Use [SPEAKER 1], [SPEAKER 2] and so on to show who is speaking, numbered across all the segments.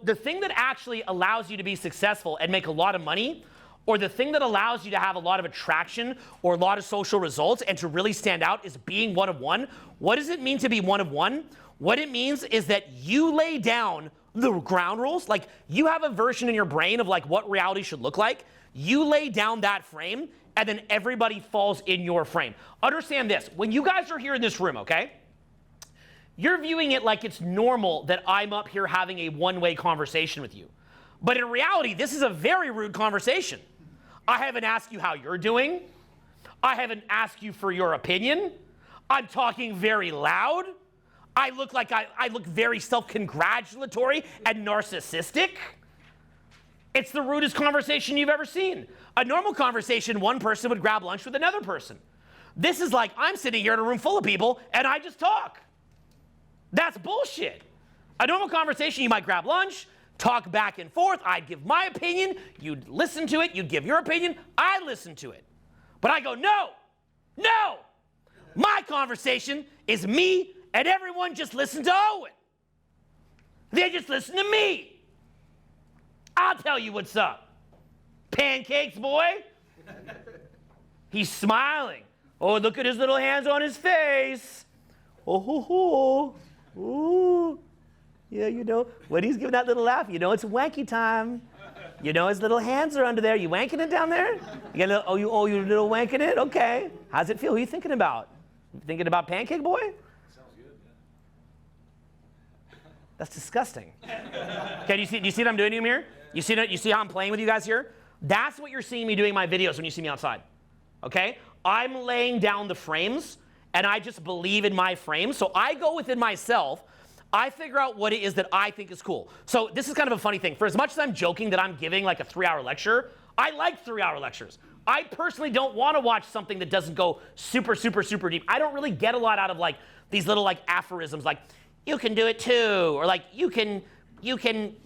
[SPEAKER 1] the thing that actually allows you to be successful and make a lot of money, or the thing that allows you to have a lot of attraction or a lot of social results and to really stand out is being one of one. What does it mean to be one of one? What it means is that you lay down the ground rules. Like, you have a version in your brain of like what reality should look like. You lay down that frame, and then everybody falls in your frame. Understand this. When you guys are here in this room, okay, you're viewing it like it's normal that I'm up here having a one-way conversation with you. But in reality, this is a very rude conversation. I haven't asked you how you're doing. I haven't asked you for your opinion. I'm talking very loud. I look like I look very self-congratulatory and narcissistic. It's the rudest conversation you've ever seen. A normal conversation, one person would grab lunch with another person. This is like I'm sitting here in a room full of people and I just talk. That's bullshit. A normal conversation, you might grab lunch, talk back and forth. I'd give my opinion. You'd listen to it. You'd give your opinion. I listen to it. But I go, no, no. My conversation is me and everyone just listen to Owen. They just listen to me. I'll tell you what's up. Pancakes, boy. He's smiling. Oh, look at his little hands on his face. Oh, ho, ho. Ooh. Yeah, you know, when he's giving that little laugh, you know it's wanky time. You know his little hands are under there. You wanking it down there? You got a little, you little wanking it? Okay. How's it feel? Who are you thinking about? You thinking about Pancake Boy?
[SPEAKER 2] Sounds good, yeah.
[SPEAKER 1] That's disgusting. Okay, do you see what I'm doing to him here? You see how I'm playing with you guys here? That's what you're seeing me doing in my videos when you see me outside. Okay? I'm laying down the frames, and I just believe in my frames. So I go within myself. I figure out what it is that I think is cool. So this is kind of a funny thing. For as much as I'm joking that I'm giving like a 3-hour lecture, I like 3-hour lectures. I personally don't want to watch something that doesn't go super, super, super deep. I don't really get a lot out of like these little like aphorisms like, you can do it too, or like you can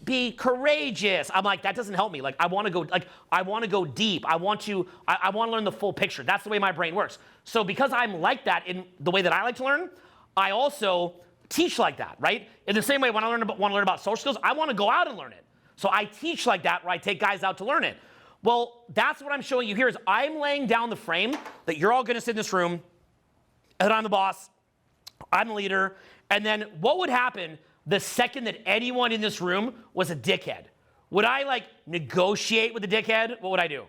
[SPEAKER 1] be courageous. I'm like, that doesn't help me. Like I want to go deep. I want to learn the full picture. That's the way my brain works. So because I'm like that in the way that I like to learn, I also teach like that, right? In the same way when I want to learn about social skills, I want to go out and learn it. So I teach like that where I take guys out to learn it. Well, that's what I'm showing you here is I'm laying down the frame that you're all going to sit in this room, and I'm the boss, I'm the leader, and then what would happen the second that anyone in this room was a dickhead? Would I like negotiate with the dickhead? What would I do?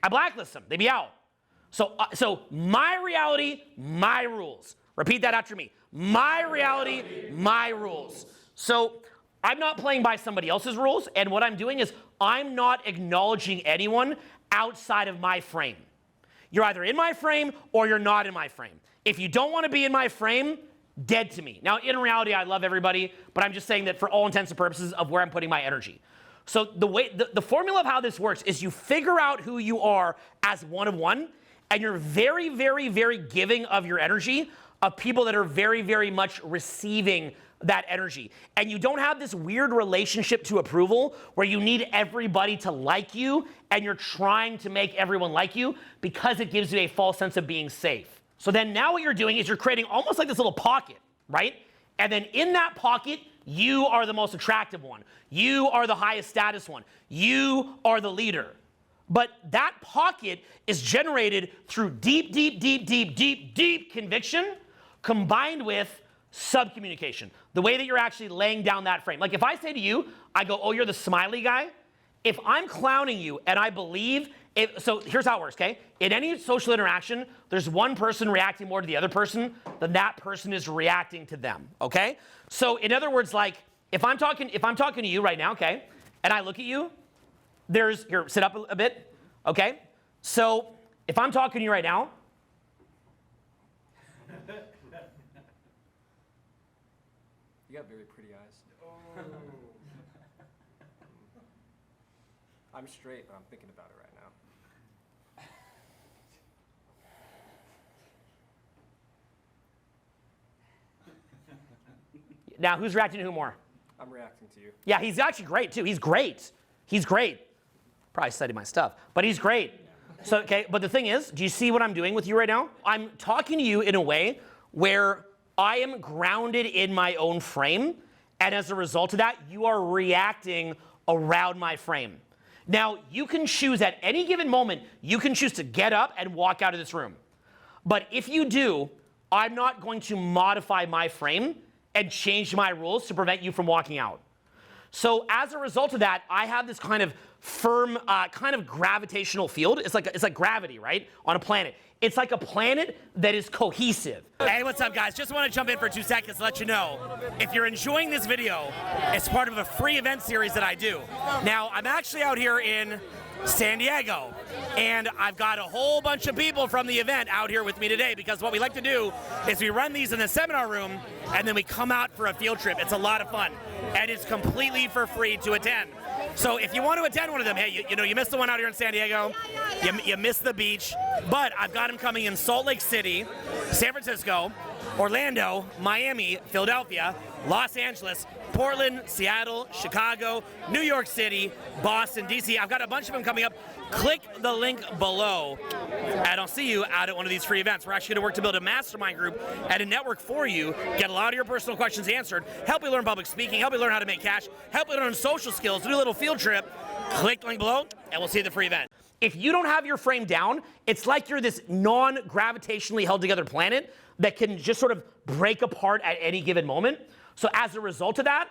[SPEAKER 1] I blacklist them. They'd be out. So my reality, my rules. Repeat that after me. My reality, my rules. So I'm not playing by somebody else's rules, and what I'm doing is I'm not acknowledging anyone outside of my frame. You're either in my frame or you're not in my frame. If you don't want to be in my frame, dead to me. Now, in reality, I love everybody, but I'm just saying that for all intents and purposes of where I'm putting my energy. So the formula of how this works is you figure out who you are as one of one, and you're very, very, very giving of your energy of people that are very, very much receiving that energy. And you don't have this weird relationship to approval where you need everybody to like you and you're trying to make everyone like you because it gives you a false sense of being safe. So then now what you're doing is you're creating almost like this little pocket, right? And then in that pocket, you are the most attractive one. You are the highest status one. You are the leader. But that pocket is generated through deep, deep, deep, deep, deep, deep conviction combined with subcommunication. The way that you're actually laying down that frame. Like if I say to you, I go, oh, you're the smiley guy. If I'm clowning you and I believe, so here's how it works, okay? In any social interaction, there's one person reacting more to the other person than that person is reacting to them, okay? So in other words, like if I'm talking to you right now, okay, and I look at you, here, sit up a bit, okay? So if I'm talking to you right now,
[SPEAKER 2] you got very pretty eyes. Oh. I'm straight, but I'm thinking about it right now.
[SPEAKER 1] Now, who's reacting to who more?
[SPEAKER 2] I'm reacting to you.
[SPEAKER 1] Yeah, he's actually great, too. He's great. He's great. Probably studied my stuff, but he's great. So, okay, but the thing is, do you see what I'm doing with you right now? I'm talking to you in a way where I am grounded in my own frame, And as a result of that, you are reacting around my frame. Now, you can choose at any given moment, you can choose to get up and walk out of this room. But if you do, I'm not going to modify my frame and change my rules to prevent you from walking out. So as a result of that, I have this kind of firm, kind of gravitational field. It's like gravity, right, on a planet. It's like a planet that is cohesive. Hey, what's up, guys? Just want to jump in for 2 seconds to let you know, if you're enjoying this video, it's part of a free event series that I do. Now, I'm actually out here in San Diego, and I've got a whole bunch of people from the event out here with me today, because what we like to do is we run these in the seminar room, and then we come out for a field trip. It's a lot of fun, and it's completely for free to attend. So if you want to attend one of them, hey, you know, you missed the one out here in San Diego, you missed the beach, but I've got them coming in Salt Lake City, San Francisco, Orlando, Miami, Philadelphia, Los Angeles, Portland, Seattle, Chicago, New York City, Boston, DC. I've got a bunch of them coming up. Click the link below, and I'll see you out at one of these free events. We're actually going to work to build a mastermind group and a network for you, get a lot of your personal questions answered, help you learn public speaking, help you learn how to make cash, help you learn social skills, do a little field trip. Click the link below, and we'll see you at the free event. If you don't have your frame down, it's like you're this non-gravitationally held together planet that can just sort of break apart at any given moment. So as a result of that,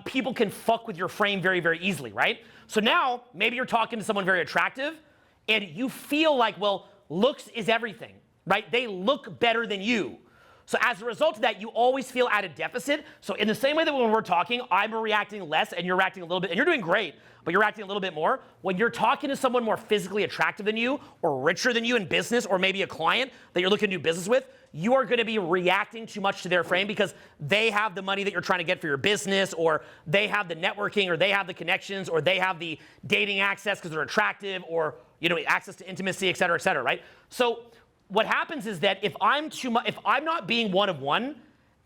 [SPEAKER 1] people can fuck with your frame very, very easily, right? So now, maybe you're talking to someone very attractive, and you feel like, well, looks is everything, right? They look better than you. So as a result of that, you always feel at a deficit. So in the same way that when we're talking, I'm reacting less and you're reacting a little bit, and you're doing great, but you're acting a little bit more. When you're talking to someone more physically attractive than you, or richer than you in business, or maybe a client that you're looking to do business with, you are going to be reacting too much to their frame because they have the money that you're trying to get for your business, or they have the networking, or they have the connections, or they have the dating access because they're attractive, or access to intimacy, et cetera, right? So what happens is that if I'm not being one of one,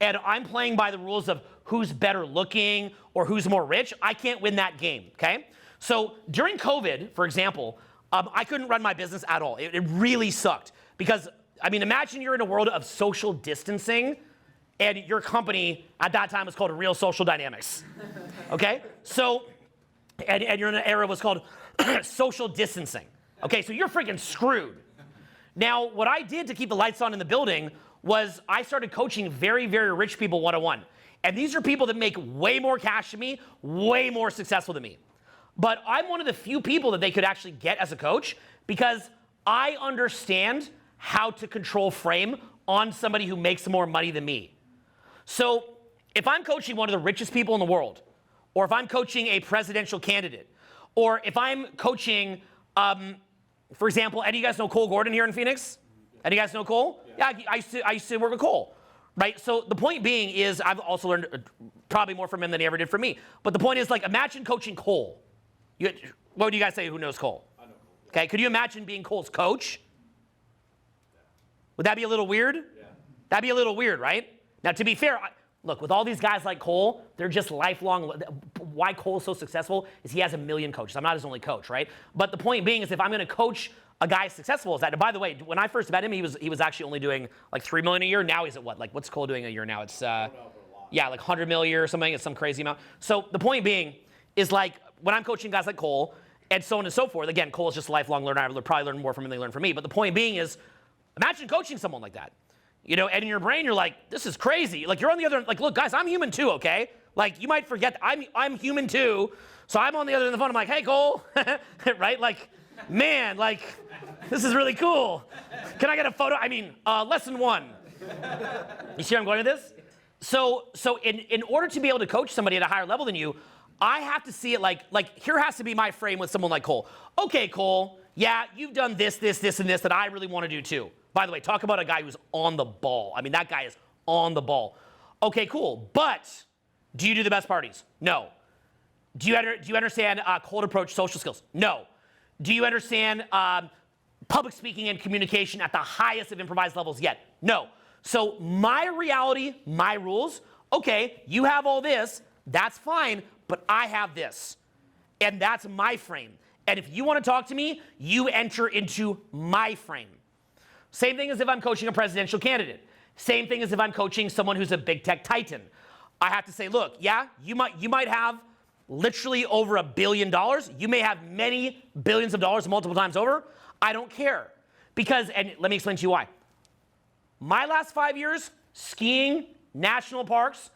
[SPEAKER 1] and I'm playing by the rules of who's better looking or who's more rich, I can't win that game, okay? So during COVID, for example, I couldn't run my business at all. It really sucked because, I mean, imagine you're in a world of social distancing, and your company at that time was called Real Social Dynamics, okay? So, and you're in an era was called social distancing, okay? So you're freaking screwed. Now, what I did to keep the lights on in the building was I started coaching very, very rich people one-on-one. And these are people that make way more cash than me, way more successful than me. But I'm one of the few people that they could actually get as a coach because I understand how to control frame on somebody who makes more money than me. So if I'm coaching one of the richest people in the world, or if I'm coaching a presidential candidate, or if I'm coaching, for example, any of you guys know Cole Gordon here in Phoenix? Any of you guys know Cole? Yeah, I used to work with Cole, right? So the point being is I've also learned probably more from him than he ever did from me. But the point is, like, imagine coaching Cole. What would you guys say who knows Cole? I know Cole. Okay, could you imagine being Cole's coach? Would that be a little weird? Yeah. That'd be a little weird, right? Now, to be fair, look, with all these guys like Cole, they're just lifelong. Why Cole's so successful is he has a million coaches. I'm not his only coach, right? But the point being is if I'm going to coach a guy as successful as that, and by the way, when I first met him, he was actually only doing like $3 million a year. Now he's at what? Like, what's Cole doing a year now? It's yeah, like 100 million a year or something. It's some crazy amount. So the point being is, like, when I'm coaching guys like Cole and so on and so forth, again, Cole's just a lifelong learner. I probably learn more from him than they learn from me. But the point being is, imagine coaching someone like that. And in your brain, you're like, this is crazy. Like, you're on the other, like, look, guys, I'm human too, okay? Like, you might forget I'm human too. So I'm on the other end of the phone. I'm like, hey, Cole, right? Like, man, like, this is really cool. Can I get a photo? I mean, lesson 1. You see where I'm going with this? So in order to be able to coach somebody at a higher level than you, I have to see it like here has to be my frame with someone like Cole. Okay, Cole, yeah, you've done this, and this that I really want to do too. By the way, talk about a guy who's on the ball. I mean, that guy is on the ball. Okay, cool. But do you do the best parties? No. Do you understand cold approach social skills? No. Do you understand public speaking and communication at the highest of improvised levels yet? No. So my reality, my rules, okay, you have all this, that's fine, but I have this. And that's my frame. And if you want to talk to me, you enter into my frame. Same thing as if I'm coaching a presidential candidate. Same thing as if I'm coaching someone who's a big tech titan. I have to say, look, yeah, you might have literally over $1 billion. You may have many billions of dollars multiple times over. I don't care. Because, and let me explain to you why. My last 5 years, skiing, national parks,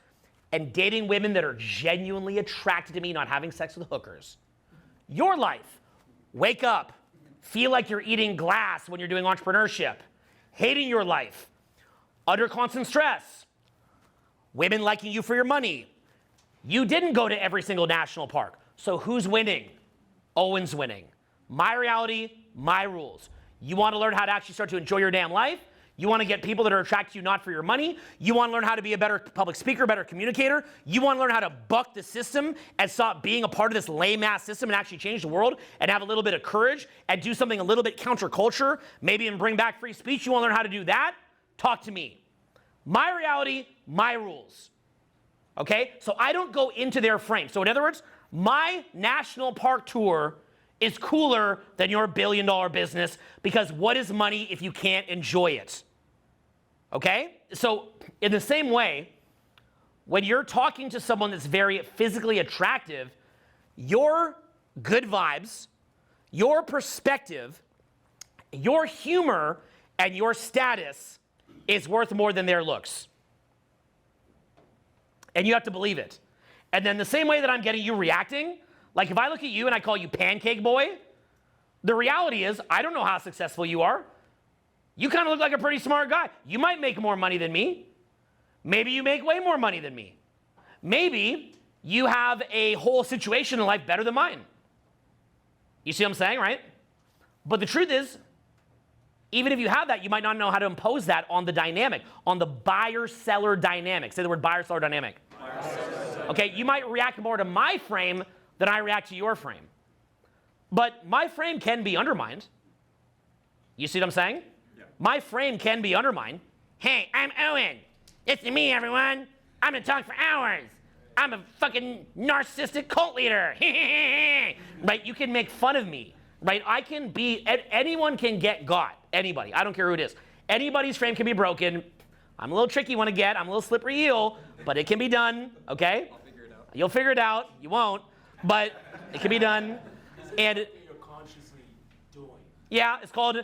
[SPEAKER 1] and dating women that are genuinely attracted to me, not having sex with hookers. Your life, wake up, feel like you're eating glass when you're doing entrepreneurship, hating your life, under constant stress, women liking you for your money. You didn't go to every single national park. So who's winning? Owen's winning. My reality, my rules. You want to learn how to actually start to enjoy your damn life? You want to get people that are attracted to you not for your money? You want to learn how to be a better public speaker, better communicator? You want to learn how to buck the system and stop being a part of this lame-ass system and actually change the world and have a little bit of courage and do something a little bit counterculture, maybe even bring back free speech? You want to learn how to do that? Talk to me. My reality, my rules. Okay? So I don't go into their frame. So in other words, my national park tour is cooler than your billion-dollar business, because what is money if you can't enjoy it? Okay? So in the same way, when you're talking to someone that's very physically attractive, your good vibes, your perspective, your humor, and your status is worth more than their looks. And you have to believe it. And then the same way that I'm getting you reacting, like if I look at you and I call you Pancake Boy, the reality is I don't know how successful you are. You kind of look like a pretty smart guy. You might make more money than me. Maybe you make way more money than me. Maybe you have a whole situation in life better than mine. You see what I'm saying, right? But the truth is, even if you have that, you might not know how to impose that on the dynamic, on the buyer-seller dynamic. Say the word buyer-seller dynamic. Buyer-seller. Okay, you might react more to my frame than I react to your frame. But my frame can be undermined. You see what I'm saying? Yeah. My frame can be undermined. Hey, I'm Owen. It's me, everyone. I'm gonna talk for hours. I'm a fucking narcissistic cult leader. Right? You can make fun of me. Right? I can be, anyone can get got. Anybody. I don't care who it is. Anybody's frame can be broken. I'm a little tricky one to get. I'm a little slippery eel, but it can be done. Okay?
[SPEAKER 2] I'll figure it out.
[SPEAKER 1] You'll figure it out. You won't. But it can be done. And
[SPEAKER 3] you're consciously doing.
[SPEAKER 1] Yeah, it's called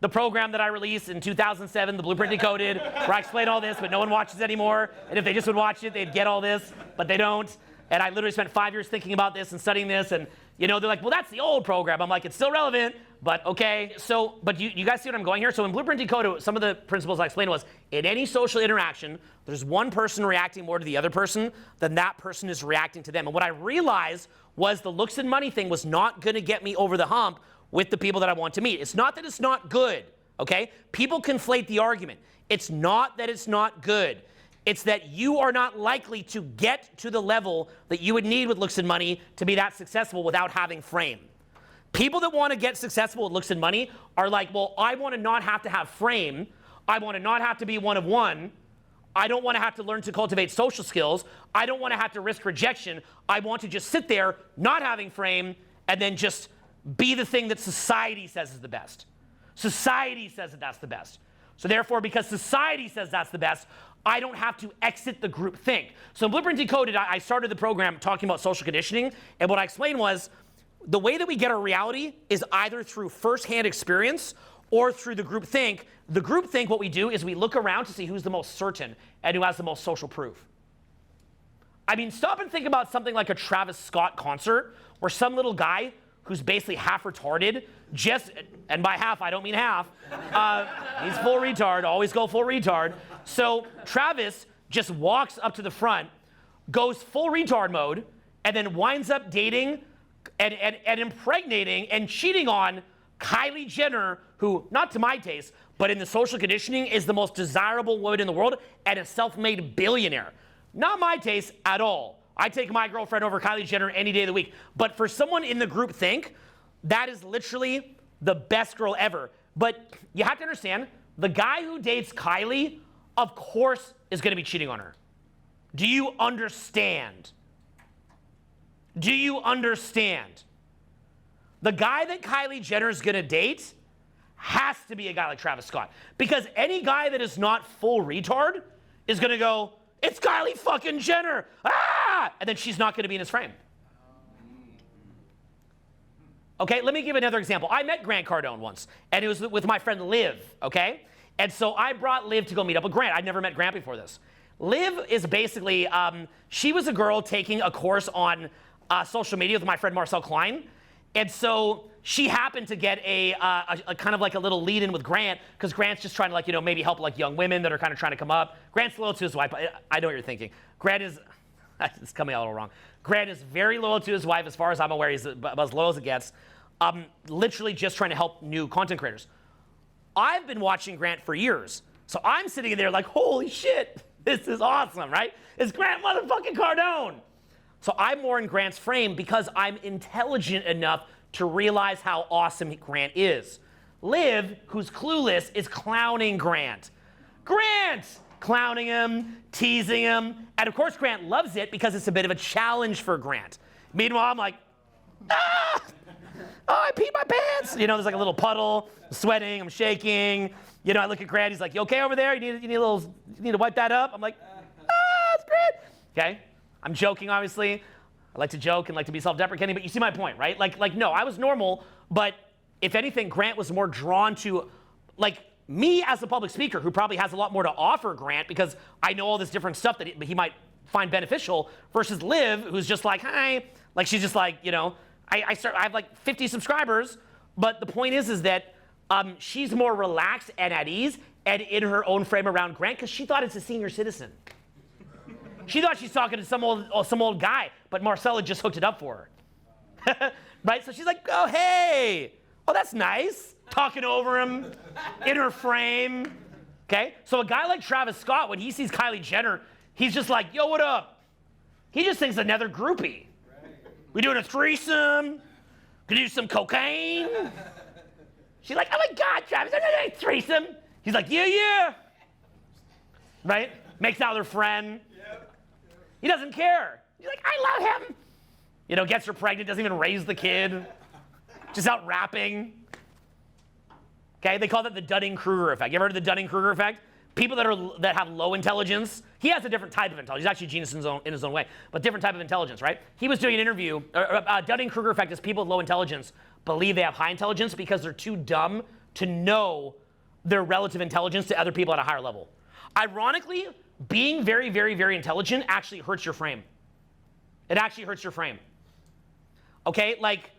[SPEAKER 1] the program that I released in 2007, The Blueprint Decoded, where I explain all this, but no one watches anymore. And if they just would watch it, they'd get all this, but they don't. And I literally spent 5 years thinking about this and studying this, and you know, they're like, well, that's the old program. I'm like, it's still relevant, but okay. So, but you guys see what I'm going here? So in Blueprint Decoded, some of the principles I explained was, in any social interaction, there's one person reacting more to the other person than that person is reacting to them. And what I realized was the looks and money thing was not gonna get me over the hump with the people that I want to meet. It's not that it's not good, okay? People conflate the argument. It's not that it's not good. It's that you are not likely to get to the level that you would need with looks and money to be that successful without having frame. People that want to get successful with looks and money are like, well, I want to not have to have frame. I want to not have to be one of one. I don't want to have to learn to cultivate social skills. I don't want to have to risk rejection. I want to just sit there, not having frame, and then just be the thing that society says is the best. Society says that that's the best. So therefore, because society says that's the best, I don't have to exit the group think. So in Blueprint Decoded, I started the program talking about social conditioning, and what I explained was the way that we get our reality is either through firsthand experience or through the group think. The group think, what we do is we look around to see who's the most certain and who has the most social proof. I mean, stop and think about something like a Travis Scott concert where some little guy who's basically half retarded, and by half, I don't mean half, he's full retard, always go full retard. So Travis just walks up to the front, goes full retard mode, and then winds up dating and impregnating and cheating on Kylie Jenner, who, not to my taste, but in the social conditioning, is the most desirable woman in the world and a self-made billionaire. Not my taste at all. I take my girlfriend over Kylie Jenner any day of the week. But for someone in the group think, that is literally the best girl ever. But you have to understand, the guy who dates Kylie, of course, is going to be cheating on her. Do you understand? Do you understand? The guy that Kylie Jenner is going to date has to be a guy like Travis Scott. Because any guy that is not full retard is going to go, It's Kylie fucking Jenner. Ah! And then she's not going to be in his frame. Okay, let me give another example. I met Grant Cardone once, and it was with my friend Liv, okay? And so I brought Liv to go meet up with Grant. I'd never met Grant before this. Liv is basically, she was a girl taking a course on social media with my friend Marcel Klein. And so she happened to get a kind of like a little lead in with Grant, because Grant's just trying to, like, you know, maybe help like young women that are kind of trying to come up. Grant's loyal to his wife. I know what you're thinking. Grant is, it's coming out a little wrong. Grant is very loyal to his wife. As far as I'm aware, he's about as loyal as it gets. Literally just trying to help new content creators. I've been watching Grant for years. So I'm sitting there like, holy shit, this is awesome, right? It's Grant motherfucking Cardone. So I'm more in Grant's frame because I'm intelligent enough to realize how awesome Grant is. Liv, who's clueless, is clowning Grant. Grant! Clowning him, teasing him. And of course, Grant loves it because it's a bit of a challenge for Grant. Meanwhile, I'm like, ah! Oh, I peed my pants. You know, there's like a little puddle, I'm sweating, I'm shaking. You know, I look at Grant, he's like, you okay over there? You need to wipe that up? I'm like, it's great. Okay, I'm joking, obviously. I like to joke and like to be self-deprecating, but you see my point, right? Like, no, I was normal, but if anything, Grant was more drawn to, like, me as a public speaker who probably has a lot more to offer Grant because I know all this different stuff that he might find beneficial, versus Liv, who's just like, hi. Like, she's just like, you know, I have like 50 subscribers, but the point is that she's more relaxed and at ease and in her own frame around Grant because she thought it's a senior citizen. She thought she's talking to some old guy, but Marcella just hooked it up for her. Right? So she's like, oh, hey. Oh, that's nice. Talking over him in her frame. Okay? So a guy like Travis Scott, when he sees Kylie Jenner, he's just like, yo, what up? He just thinks another groupie. We doing a threesome? Gonna do some cocaine? She's like, oh my God, Travis, I'm doing a threesome. He's like, yeah. Right? Makes out with her friend. He doesn't care. He's like, I love him. You know, gets her pregnant, doesn't even raise the kid. Just out rapping. Okay, they call that the dunning-kruger effect. You ever heard of the dunning-kruger effect? People that have low intelligence. He has a different type of intelligence. He's actually a genius in his own way, but different type of intelligence, right? He was doing an interview. Dunning-Kruger effect is people with low intelligence believe they have high intelligence because they're too dumb to know their relative intelligence to other people at a higher level. Ironically, being very, very, very intelligent actually hurts your frame. It actually hurts your frame. Okay, like,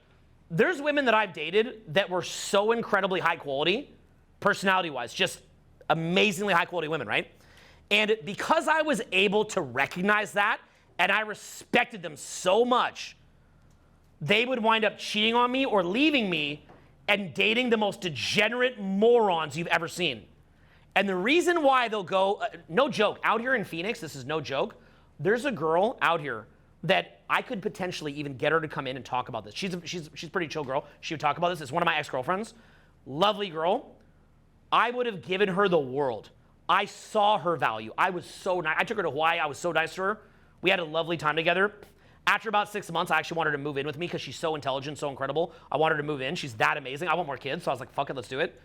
[SPEAKER 1] there's women that I've dated that were so incredibly high quality, personality-wise, just amazingly high quality women, right? And because I was able to recognize that and I respected them so much, they would wind up cheating on me or leaving me and dating the most degenerate morons you've ever seen. And the reason why they'll go, no joke, out here in Phoenix, this is no joke, there's a girl out here that I could potentially even get her to come in and talk about this. She's a pretty chill girl. She would talk about this. It's one of my ex-girlfriends. Lovely girl. I would have given her the world. I saw her value. I was so nice. I took her to Hawaii. I was so nice to her. We had a lovely time together. After about 6 months, I actually wanted her to move in with me because she's so intelligent, so incredible. I wanted her to move in. She's that amazing. I want more kids, so I was like, fuck it, let's do it.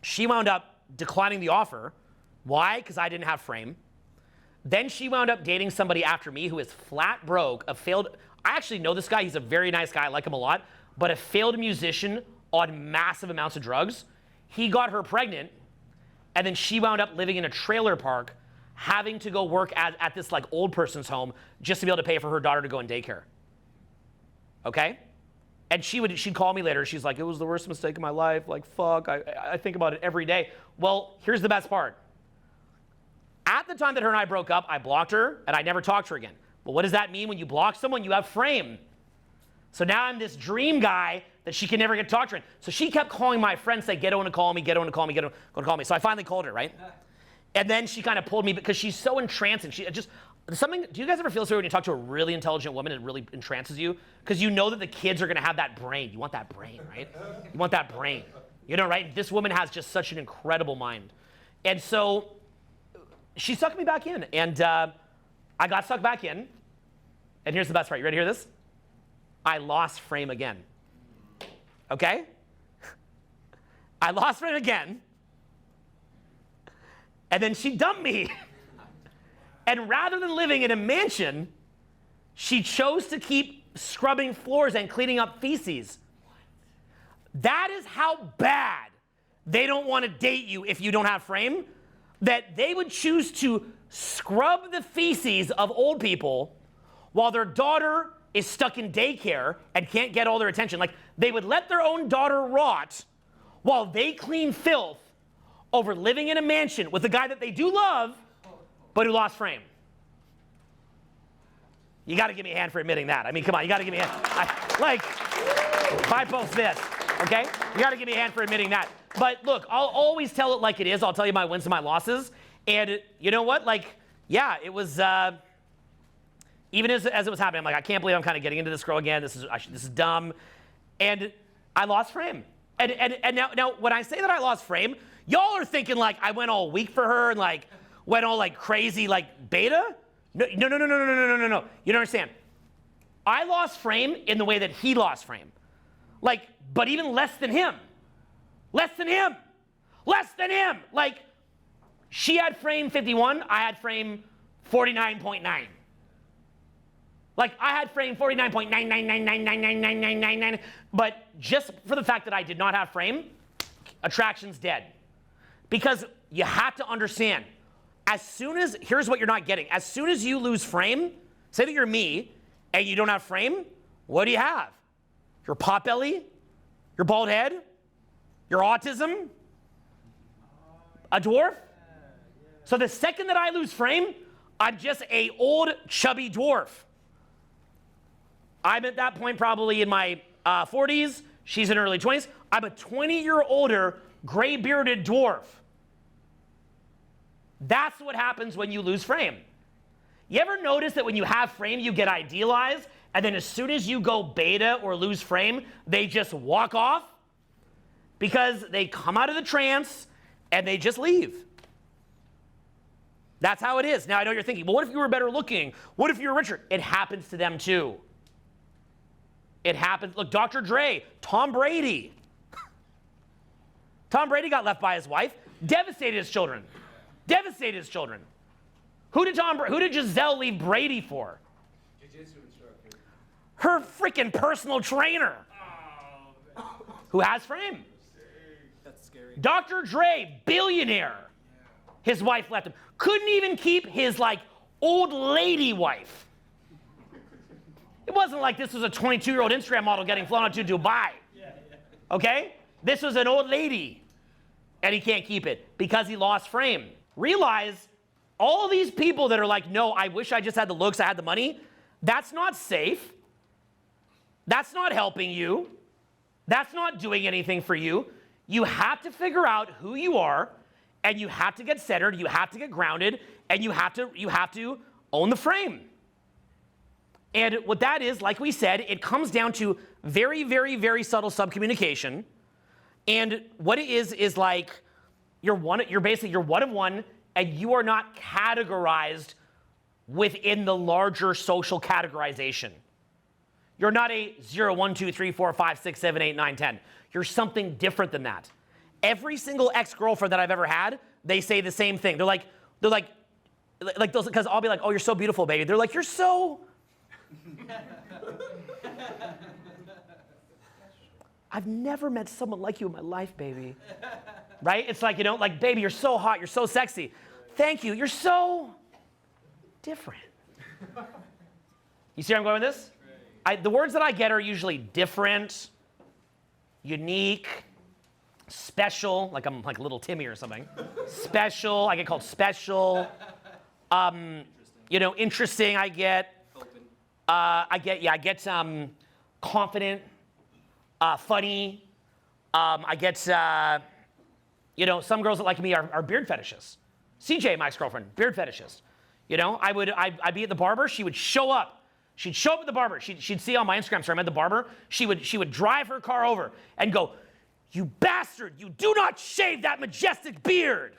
[SPEAKER 1] She wound up declining the offer. Why? Because I didn't have frame. Then she wound up dating somebody after me who is flat broke, I actually know this guy. He's a very nice guy. I like him a lot. But a failed musician on massive amounts of drugs. He got her pregnant, and then she wound up living in a trailer park, having to go work at this like old person's home just to be able to pay for her daughter to go in daycare. Okay? And she'd call me later. She's like, it was the worst mistake of my life. Like, fuck, I think about it every day. Well, here's the best part. At the time that her and I broke up, I blocked her, and I never talked to her again. But what does that mean? When you block someone, you have frame. So now I'm this dream guy that she can never get to talk to her. So she kept calling my friends, say, get Owen to call me, get Owen to call me, get Owen to call me. So I finally called her, right? And then she kind of pulled me because she's so entrancing. Do you guys ever feel this way when you talk to a really intelligent woman and it really entrances you? Because you know that the kids are going to have that brain. You want that brain, right? You want that brain. You know, right? This woman has just such an incredible mind. And so she sucked me back in. And I got sucked back in. And here's the best part. You ready to hear this? I lost frame again. Okay? I lost frame again. And then she dumped me. And rather than living in a mansion, she chose to keep scrubbing floors and cleaning up feces. That is how bad they don't want to date you if you don't have frame, that they would choose to scrub the feces of old people while their daughter is stuck in daycare and can't get all their attention. Like, they would let their own daughter rot while they clean filth over living in a mansion with a guy that they do love, but who lost frame. You got to give me a hand for admitting that. I mean, come on, you got to give me a hand. If I post this, okay? You got to give me a hand for admitting that. But look, I'll always tell it like it is. I'll tell you my wins and my losses. And you know what? Like, yeah, it was, even as it was happening, I'm like, I can't believe I'm kind of getting into this girl again. This is dumb. And I lost frame. And now when I say that I lost frame, y'all are thinking like I went all weak for her and like went all like crazy like beta. No. You don't understand. I lost frame in the way that he lost frame. Like, but even less than him. Less than him. Like, she had frame 51, I had frame 49.9. Like, I had frame 49.999999999, but just for the fact that I did not have frame, attraction's dead. Because you have to understand, here's what you're not getting. As soon as you lose frame, say that you're me, and you don't have frame, what do you have? Your pot belly, your bald head, your autism, a dwarf. So the second that I lose frame, I'm just a old, chubby dwarf. I'm at that point probably in my 40s. She's in her early 20s. I'm a 20-year-older, gray-bearded dwarf. That's what happens when you lose frame. You ever notice that when you have frame, you get idealized, and then as soon as you go beta or lose frame, they just walk off? Because they come out of the trance, and they just leave. That's how it is. Now, I know you're thinking, well, what if you were better looking? What if you were richer? It happens to them, too. It happens. Look, Dr. Dre, Tom Brady. Tom Brady got left by his wife, devastated his children. Who did Giselle leave Brady for? Jiu-jitsu instructor. Her freaking personal trainer. Oh, who has frame.
[SPEAKER 2] That's scary.
[SPEAKER 1] Dr. Dre, billionaire. Yeah. His wife left him. Couldn't even keep his like old lady wife. It wasn't like this was a 22-year-old Instagram model getting flown out to Dubai. Okay? This was an old lady. And he can't keep it because he lost frame. Realize all these people that are like, no, I wish I just had the looks, I had the money. That's not safe. That's not helping you. That's not doing anything for you. You have to figure out who you are, and you have to get centered, you have to get grounded, and you have to own the frame. And what that is, like we said, it comes down to very, very, very subtle subcommunication. And what it is like you're basically one of one, and you are not categorized within the larger social categorization. You're not a 0, 1, 2, 3, 4, 5, 6, 7, 8, 9, 10. You're something different than that. Every single ex-girlfriend that I've ever had, they say the same thing. They're like those, because I'll be like, oh, you're so beautiful, baby. They're like, you're so. I've never met someone like you in my life, baby. Right? It's like, like, baby, you're so hot, you're so sexy. Thank you, you're so different. You see where I'm going with this? The words that I get are usually different, unique, special, like I'm like little Timmy or something. Special, I get called special. Interesting, I get. I get confident, funny. I get, some girls that like me are beard fetishists. CJ, my ex-girlfriend, beard fetishist. I'd be at the barber. She would show up. She'd show up at the barber. She'd see on my Instagram story I'm at the barber. She would drive her car over and go, "You bastard! You do not shave that majestic beard."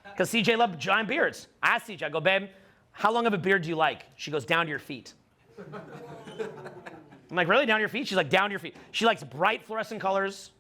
[SPEAKER 1] Because CJ loved giant beards. I asked CJ, I go, "Babe, how long of a beard do you like?" She goes, "Down to your feet." I'm like, "Really? Down to your feet?" She's like, "Down to your feet." She likes bright fluorescent colors,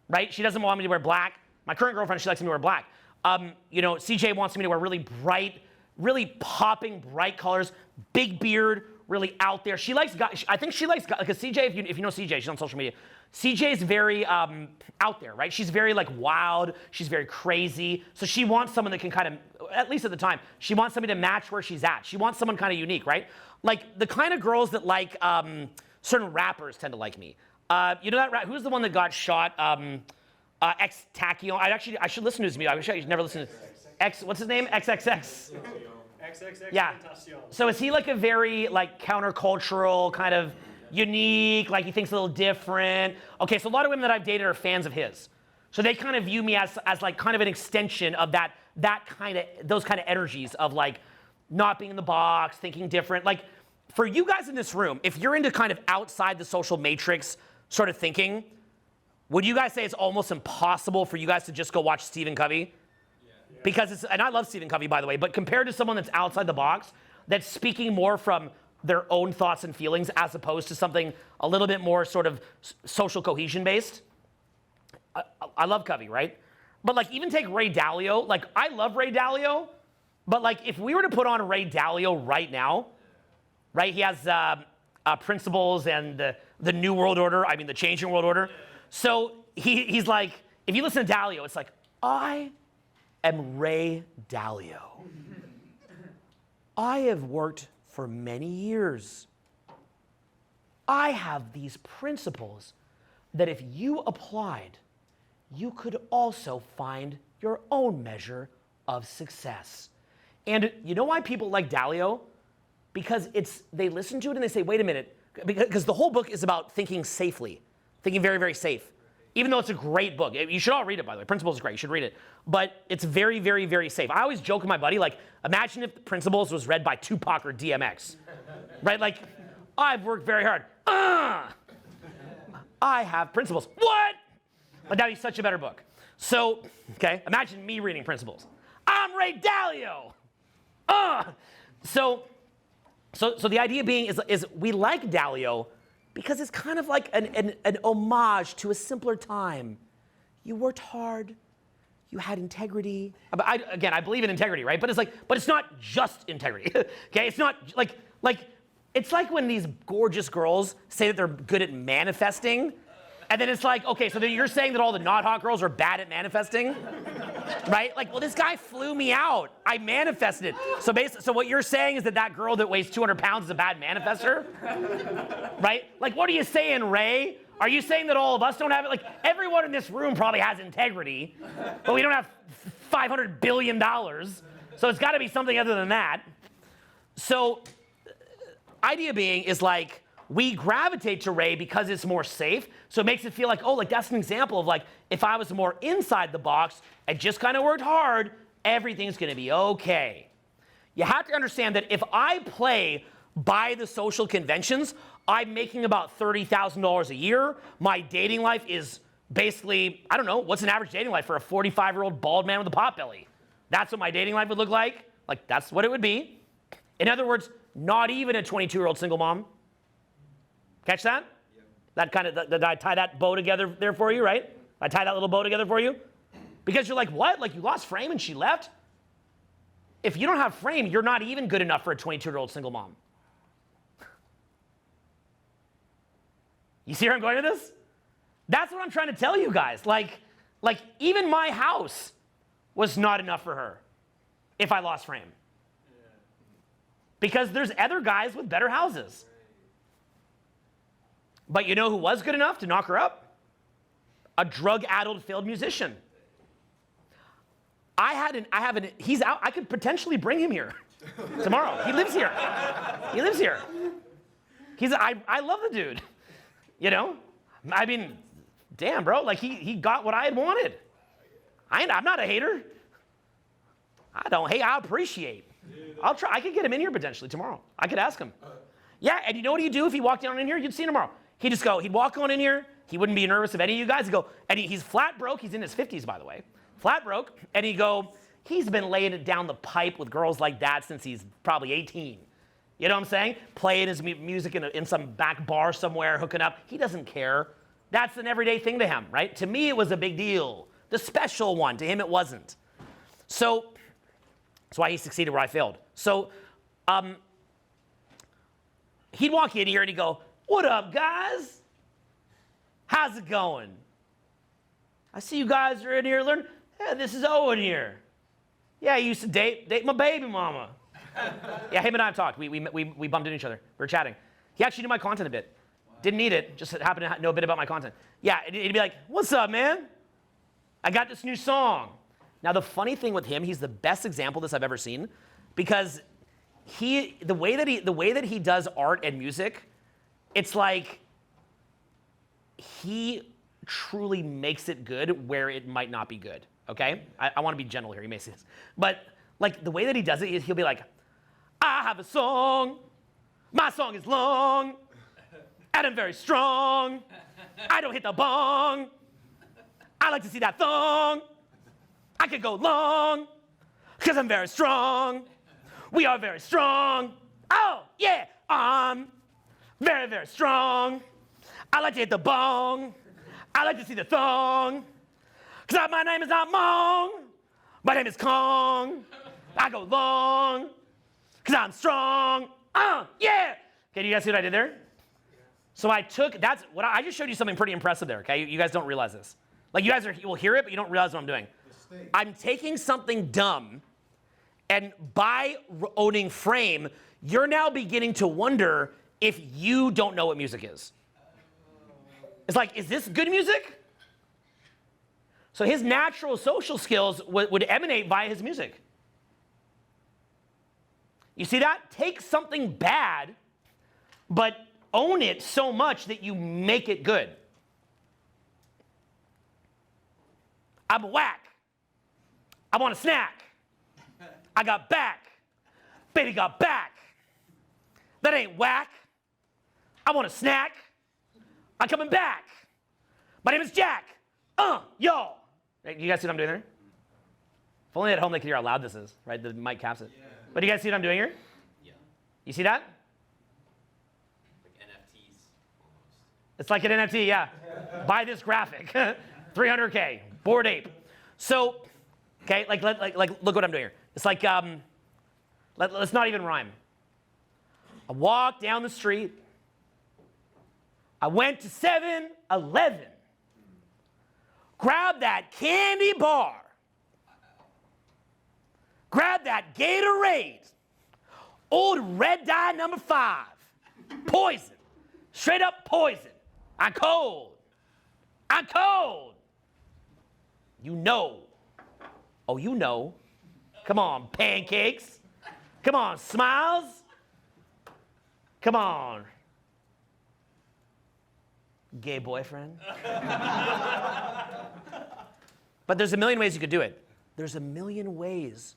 [SPEAKER 1] right? She doesn't want me to wear black. My current girlfriend, she likes me to wear black. CJ wants me to wear really bright, really popping, bright colors, big beard, really out there. She likes guys. I think she likes guys, because CJ, if you know CJ, she's on social media. CJ is very out there, right? She's very like wild. She's very crazy. So she wants someone that can kind of, at least at the time, she wants somebody to match where she's at. She wants someone kind of unique, right? Like the kind of girls that like certain rappers tend to like me. You know that who's the one that got shot? X Tachyon. I should listen to his music. I wish I never listened to X. What's his name? XXX.
[SPEAKER 3] XXX.
[SPEAKER 1] Yeah. So is he like a very like countercultural kind of unique? Like he thinks a little different. Okay, so a lot of women that I've dated are fans of his. So they kind of view me as like kind of an extension of those kind of energies of like not being in the box, thinking different. Like for you guys in this room, if you're into kind of outside the social matrix sort of thinking, would you guys say it's almost impossible for you guys to just go watch Stephen Covey? Yeah. Because and I love Stephen Covey, by the way, but compared to someone that's outside the box, that's speaking more from their own thoughts and feelings as opposed to something a little bit more sort of social cohesion based, I love Covey, right? But like even take Ray Dalio, like I love Ray Dalio, but like if we were to put on Ray Dalio right now, right? He has Principles and the New World Order, the Changing World Order. So he's like, if you listen to Dalio, it's like, I am Ray Dalio. I have worked for many years. I have these principles that if you applied, you could also find your own measure of success. And you know why people like Dalio? Because they listen to it and they say, wait a minute, because the whole book is about thinking safely. Thinking very, very safe. Even though it's a great book. You should all read it, by the way. Principles is great. You should read it. But it's very, very, very safe. I always joke with my buddy, like, imagine if Principles was read by Tupac or DMX. Right? Like, I've worked very hard. I have principles. What? But that'd be such a better book. So, okay, imagine me reading Principles. I'm Ray Dalio. So the idea being is we like Dalio because it's kind of like an homage to a simpler time. You worked hard, you had integrity. I believe in integrity, right? But it's not just integrity. Okay, it's not like it's like when these gorgeous girls say that they're good at manifesting, and then it's like, okay, so then you're saying that all the not hot girls are bad at manifesting, right? Like, well, this guy flew me out. I manifested. So what you're saying is that girl that weighs 200 pounds is a bad manifester, right? Like, what are you saying, Ray? Are you saying that all of us don't have it? Like, everyone in this room probably has integrity, but we don't have $500 billion. So it's got to be something other than that. So, idea being is like, we gravitate to Ray because it's more safe. So it makes it feel like, oh, like that's an example of like, if I was more inside the box and just kind of worked hard, everything's going to be okay. You have to understand that if I play by the social conventions, I'm making about $30,000 a year. My dating life is basically, I don't know, what's an average dating life for a 45-year-old bald man with a pot belly? That's what my dating life would look like. Like, that's what it would be. In other words, not even a 22-year-old single mom. Catch that? Yep. That kind of, did I tie that bow together there for you, right? I tie that little bow together for you? Because you're like, what? Like you lost frame and she left? If you don't have frame, you're not even good enough for a 22-year-old single mom. You see where I'm going with this? That's what I'm trying to tell you guys. Like even my house was not enough for her if I lost frame. Yeah. Because there's other guys with better houses. But you know who was good enough to knock her up? A drug-addled failed musician. He's out. I could potentially bring him here tomorrow. He lives here. He lives here. I love the dude. You know? I mean, damn, bro. Like, he got what I had wanted. I'm not a hater. I don't hate. I appreciate. I'll try. I could get him in here potentially tomorrow. I could ask him. Yeah, and you know what he'd do if he walked down in here? You'd see him tomorrow. He'd walk on in here. He wouldn't be nervous of any of you guys. He'd go, and he's flat broke. He's in his 50s, by the way. Flat broke. And he'd go, he's been laying it down the pipe with girls like that since he's probably 18. You know what I'm saying? Playing his music in some back bar somewhere, hooking up. He doesn't care. That's an everyday thing to him, right? To me, it was a big deal. The special one. To him, it wasn't. So That's why he succeeded where I failed. So he'd walk in here and he'd go, "What up, guys? How's it going? I see you guys are in here learning. Yeah, this is Owen here. Yeah, he used to date my baby mama." Yeah, him and I have talked. We bumped into each other. We were chatting. He actually knew my content a bit. Didn't need it, just happened to know a bit about my content. Yeah, he'd be like, "What's up, man? I got this new song." Now, the funny thing with him, he's the best example of this I've ever seen, because the way that he does art and music, it's like he truly makes it good where it might not be good, okay? I want to be gentle here, you may see this. But like the way that he does it, he'll be like, "I have a song, my song is long, and I'm very strong. I don't hit the bong. I like to see that thong. I could go long, because I'm very strong. We are very strong. Oh, yeah, I'm very, very strong. I like to hit the bong. I like to see the thong. Because my name is not Mong. My name is Kong. I go long, because I'm strong. Yeah. Okay, do you guys see what I did there? So I I just showed you something pretty impressive there, okay? You guys don't realize this. Like you guys will hear it, but you don't realize what I'm doing. I'm taking something dumb, and by owning frame, you're now beginning to wonder if you don't know what music is. It's like, is this good music? So his natural social skills would emanate via his music. You see that? Take something bad, but own it so much that you make it good. I'm a whack. I want a snack. I got back. Baby got back. That ain't whack. I want a snack. I'm coming back. My name is Jack. Yo. You guys see what I'm doing there? If only at home they could hear how loud this is, right? The mic caps it. Yeah. But do you guys see what I'm doing here? Yeah. You see that?
[SPEAKER 4] Like NFTs almost.
[SPEAKER 1] It's like an NFT, yeah. Buy this graphic. 300K. Bored Ape. So, okay, like look what I'm doing here. It's like, let's not even rhyme. I walked down the street. I went to 7-Eleven. Grabbed that candy bar. Grabbed that Gatorade. Old red dye number 5. Poison. Straight up poison. I'm cold. I'm cold. You know. Oh, you know. Come on, pancakes. Come on, smiles. Come on. Gay boyfriend. But there's a million ways you could do it. There's a million ways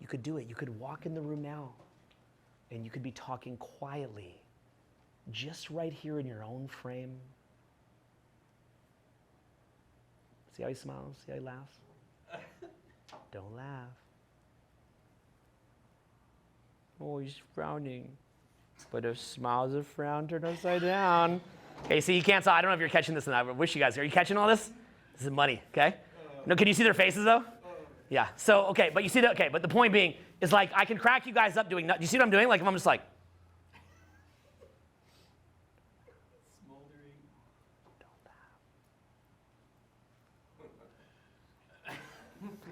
[SPEAKER 1] you could do it. You could walk in the room now, and you could be talking quietly, just right here in your own frame. See how he smiles? See how he laughs? Don't laugh. Oh, he's frowning. But if smiles are frown turned upside down. Okay, see, you can't saw. I don't know if you're catching this, and I wish you guys are. You catching all this? This is money, okay? No, can you see their faces though? Yeah. So okay, but you see that? Okay, but the point being is like I can crack you guys up doing. Do you see what I'm doing? Like if I'm just like.
[SPEAKER 4] Smoldering.
[SPEAKER 1] Don't laugh.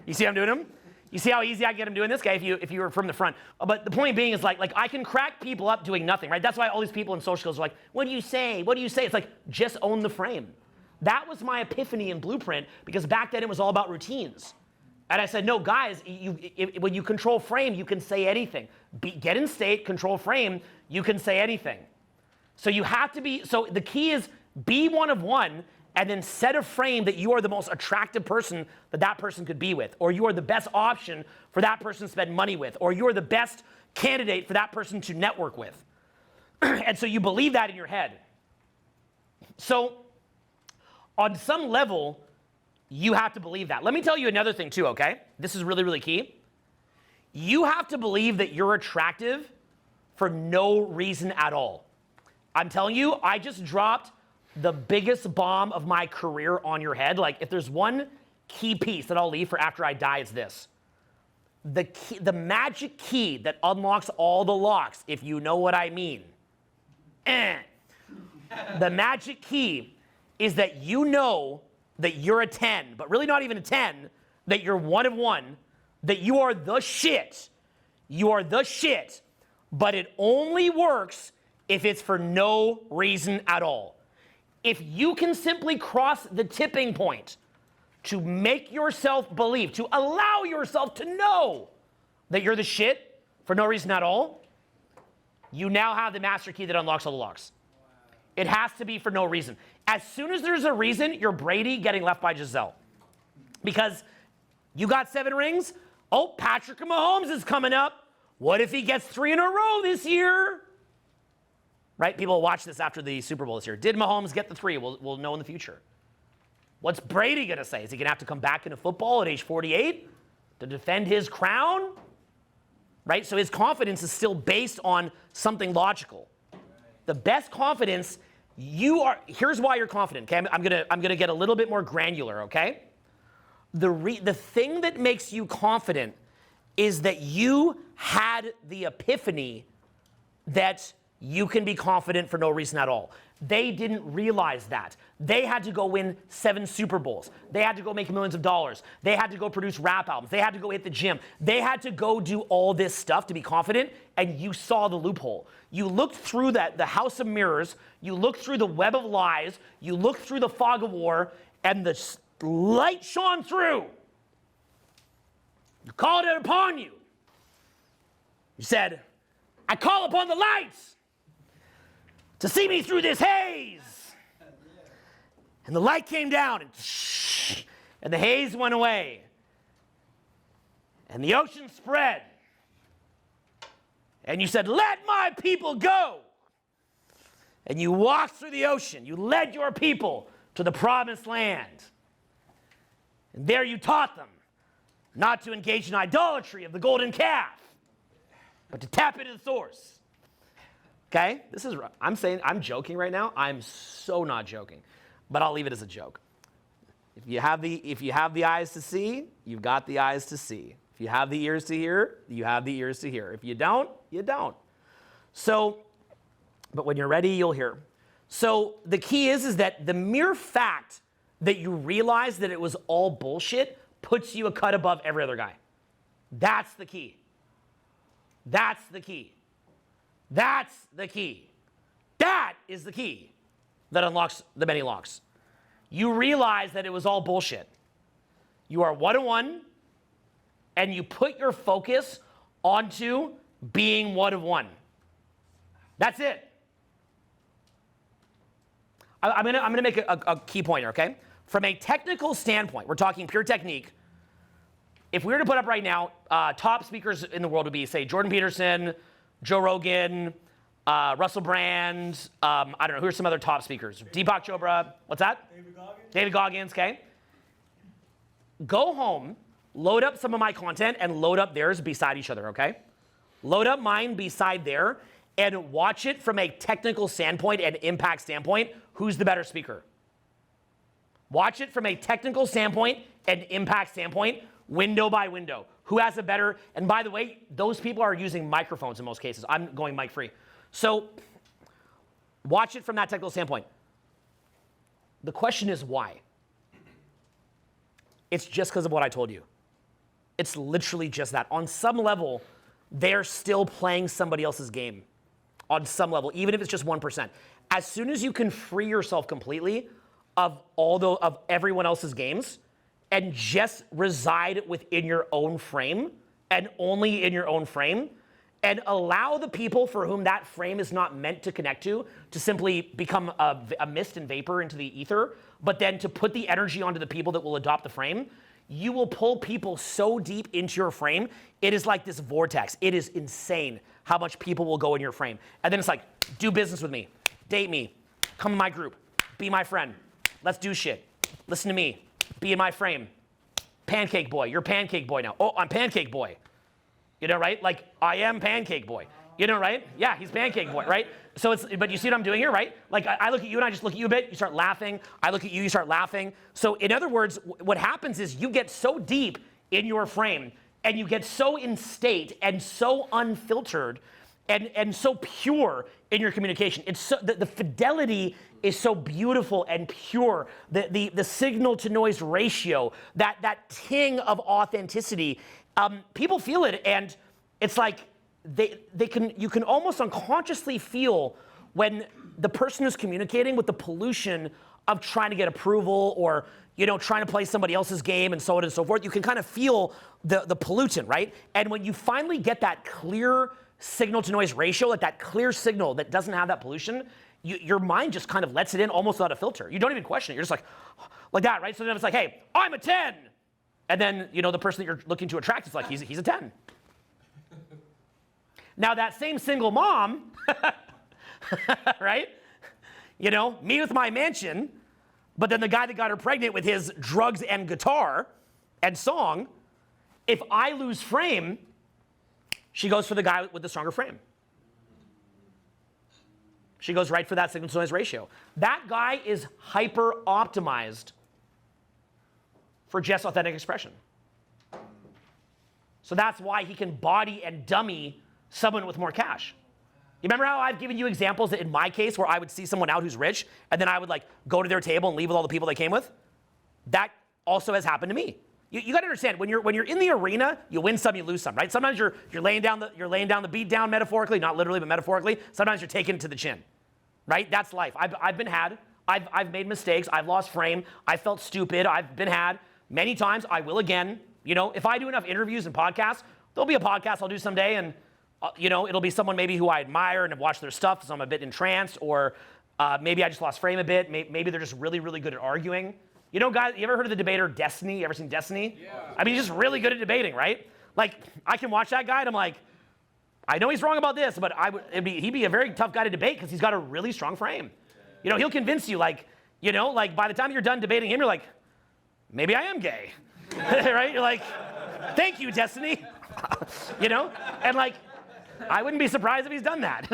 [SPEAKER 1] You see how I'm doing them? You see how easy I get him doing this guy if you were from the front. But the point being is like I can crack people up doing nothing, right? That's why all these people in social skills are like, what do you say? What do you say? It's like, just own the frame. That was my epiphany in Blueprint, because back then it was all about routines. And I said, no, guys, when you control frame, you can say anything. Get in state, control frame, you can say anything. So you have to be, so the key is be one of one, and then set a frame that you are the most attractive person that person could be with, or you are the best option for that person to spend money with, or you are the best candidate for that person to network with. And so you believe that in your head. So on some level, you have to believe that. Let me tell you another thing too, okay? This is really, really key. You have to believe that you're attractive for no reason at all. I'm telling you, I just dropped the biggest bomb of my career on your head. Like, if there's one key piece that I'll leave for after I die, it's this. the magic key that unlocks all the locks, if you know what I mean. The magic key is that you know that you're a 10, but really not even a 10, that you're one of one, that you are the shit. You are the shit, but it only works if it's for no reason at all. If you can simply cross the tipping point to make yourself believe, to allow yourself to know that you're the shit for no reason at all, you now have the master key that unlocks all the locks. It has to be for no reason. As soon as there's a reason, you're Brady getting left by Giselle. Because you got 7 rings. Oh, Patrick Mahomes is coming up. What if he gets 3 in a row this year? Right? People will watch this after the Super Bowl this year. Did Mahomes get the 3? We'll know in the future. What's Brady going to say? Is he going to have to come back into football at age 48 to defend his crown? Right? So his confidence is still based on something logical. The best confidence, here's why you're confident, okay? I'm gonna get a little bit more granular, okay? The thing that makes you confident is that you had the epiphany that you can be confident for no reason at all. They didn't realize that. They had to go win 7 Super Bowls. They had to go make millions of dollars. They had to go produce rap albums. They had to go hit the gym. They had to go do all this stuff to be confident, and you saw the loophole. You looked through the house of mirrors. You looked through the web of lies. You looked through the fog of war, and the light shone through. You called it upon you. You said, I call upon the lights to see me through this haze. And the light came down, and the haze went away. And the ocean spread. And you said, let my people go. And you walked through the ocean. You led your people to the promised land. And there you taught them not to engage in idolatry of the golden calf, but to tap into the source. Okay? I'm joking right now. I'm so not joking. But I'll leave it as a joke. If you have the eyes to see, you've got the eyes to see. If you have the ears to hear, you have the ears to hear. If you don't, you don't. So, but when you're ready, you'll hear. So the key is that the mere fact that you realize that it was all bullshit puts you a cut above every other guy. That's the key. That's the key. That's the key. That is the key that unlocks the many locks. You realize that it was all bullshit. You are one-on-one, and you put your focus onto being one of one. That's it. I'm gonna make a key point here, okay? From a technical standpoint, we're talking pure technique. If we were to put up right now, top speakers in the world would be, say, Jordan Peterson, Joe Rogan, Russell Brand, I don't know, who are some other top speakers? Deepak Chopra, what's that? David Goggins, okay. Go home, load up some of my content, and load up theirs beside each other, okay? Load up mine beside there, and watch it from a technical standpoint and impact standpoint. Who's the better speaker? Watch it from a technical standpoint and impact standpoint, window by window. Who has a better, and by the way, those people are using microphones in most cases. I'm going mic free. So watch it from that technical standpoint. The question is why? It's just because of what I told you. It's literally just that. On some level, they're still playing somebody else's game. On some level, even if it's just 1%. As soon as you can free yourself completely of everyone else's games and just reside within your own frame and only in your own frame, and allow the people for whom that frame is not meant to connect to simply become a mist and vapor into the ether, but then to put the energy onto the people that will adopt the frame, you will pull people so deep into your frame. It is like this vortex. It is insane how much people will go in your frame. And then it's like, do business with me, date me, come in my group, be my friend, let's do shit, listen to me, be in my frame. Pancake boy, you're pancake boy now. Oh, I'm pancake boy. You know, right? Like, I am pancake boy. You know, right? Yeah, he's pancake boy, right? So but you see what I'm doing here, right? Like, I look at you and I just look at you a bit, you start laughing. I look at you, you start laughing. So in other words, what happens is you get so deep in your frame and you get so in state and so unfiltered and so pure in your communication. It's so, the fidelity is so beautiful and pure. The signal to noise ratio, that ting of authenticity, people feel it, and it's like you can almost unconsciously feel when the person who's communicating with the pollution of trying to get approval or trying to play somebody else's game and so on and so forth. You can kind of feel the pollutant, right? And when you finally get that clear signal to noise ratio, like that clear signal that doesn't have that pollution, your mind just kind of lets it in almost without a filter. You don't even question it. You're just like that, right? So then it's like, hey, I'm a 10. And then, the person that you're looking to attract is like, he's a 10. Now that same single mom, right? Me with my mansion, but then the guy that got her pregnant with his drugs and guitar and song, if I lose frame, she goes for the guy with the stronger frame. She goes right for that signal to noise ratio. That guy is hyper optimized for just authentic expression. So that's why he can body and dummy someone with more cash. You remember how I've given you examples that in my case where I would see someone out who's rich and then I would go to their table and leave with all the people they came with? That also has happened to me. You got to understand, when you're in the arena, you win some, you lose some, right? Sometimes you're laying down the beat down metaphorically, not literally, but metaphorically. Sometimes you're taking it to the chin, right? That's life. I've been had. I've made mistakes. I've lost frame. I felt stupid. I've been had many times. I will again. If I do enough interviews and podcasts, there'll be a podcast I'll do someday, and it'll be someone maybe who I admire and have watched their stuff, so I'm a bit entranced, or maybe I just lost frame a bit. Maybe they're just really, really good at arguing. Guys, you ever heard of the debater Destiny? You ever seen Destiny? Yeah. I mean, he's just really good at debating, right? Like, I can watch that guy and I'm like, I know he's wrong about this, but he'd be a very tough guy to debate because he's got a really strong frame. He'll convince you, by the time you're done debating him, you're like, maybe I am gay, right? You're like, thank you, Destiny, and I wouldn't be surprised if he's done that,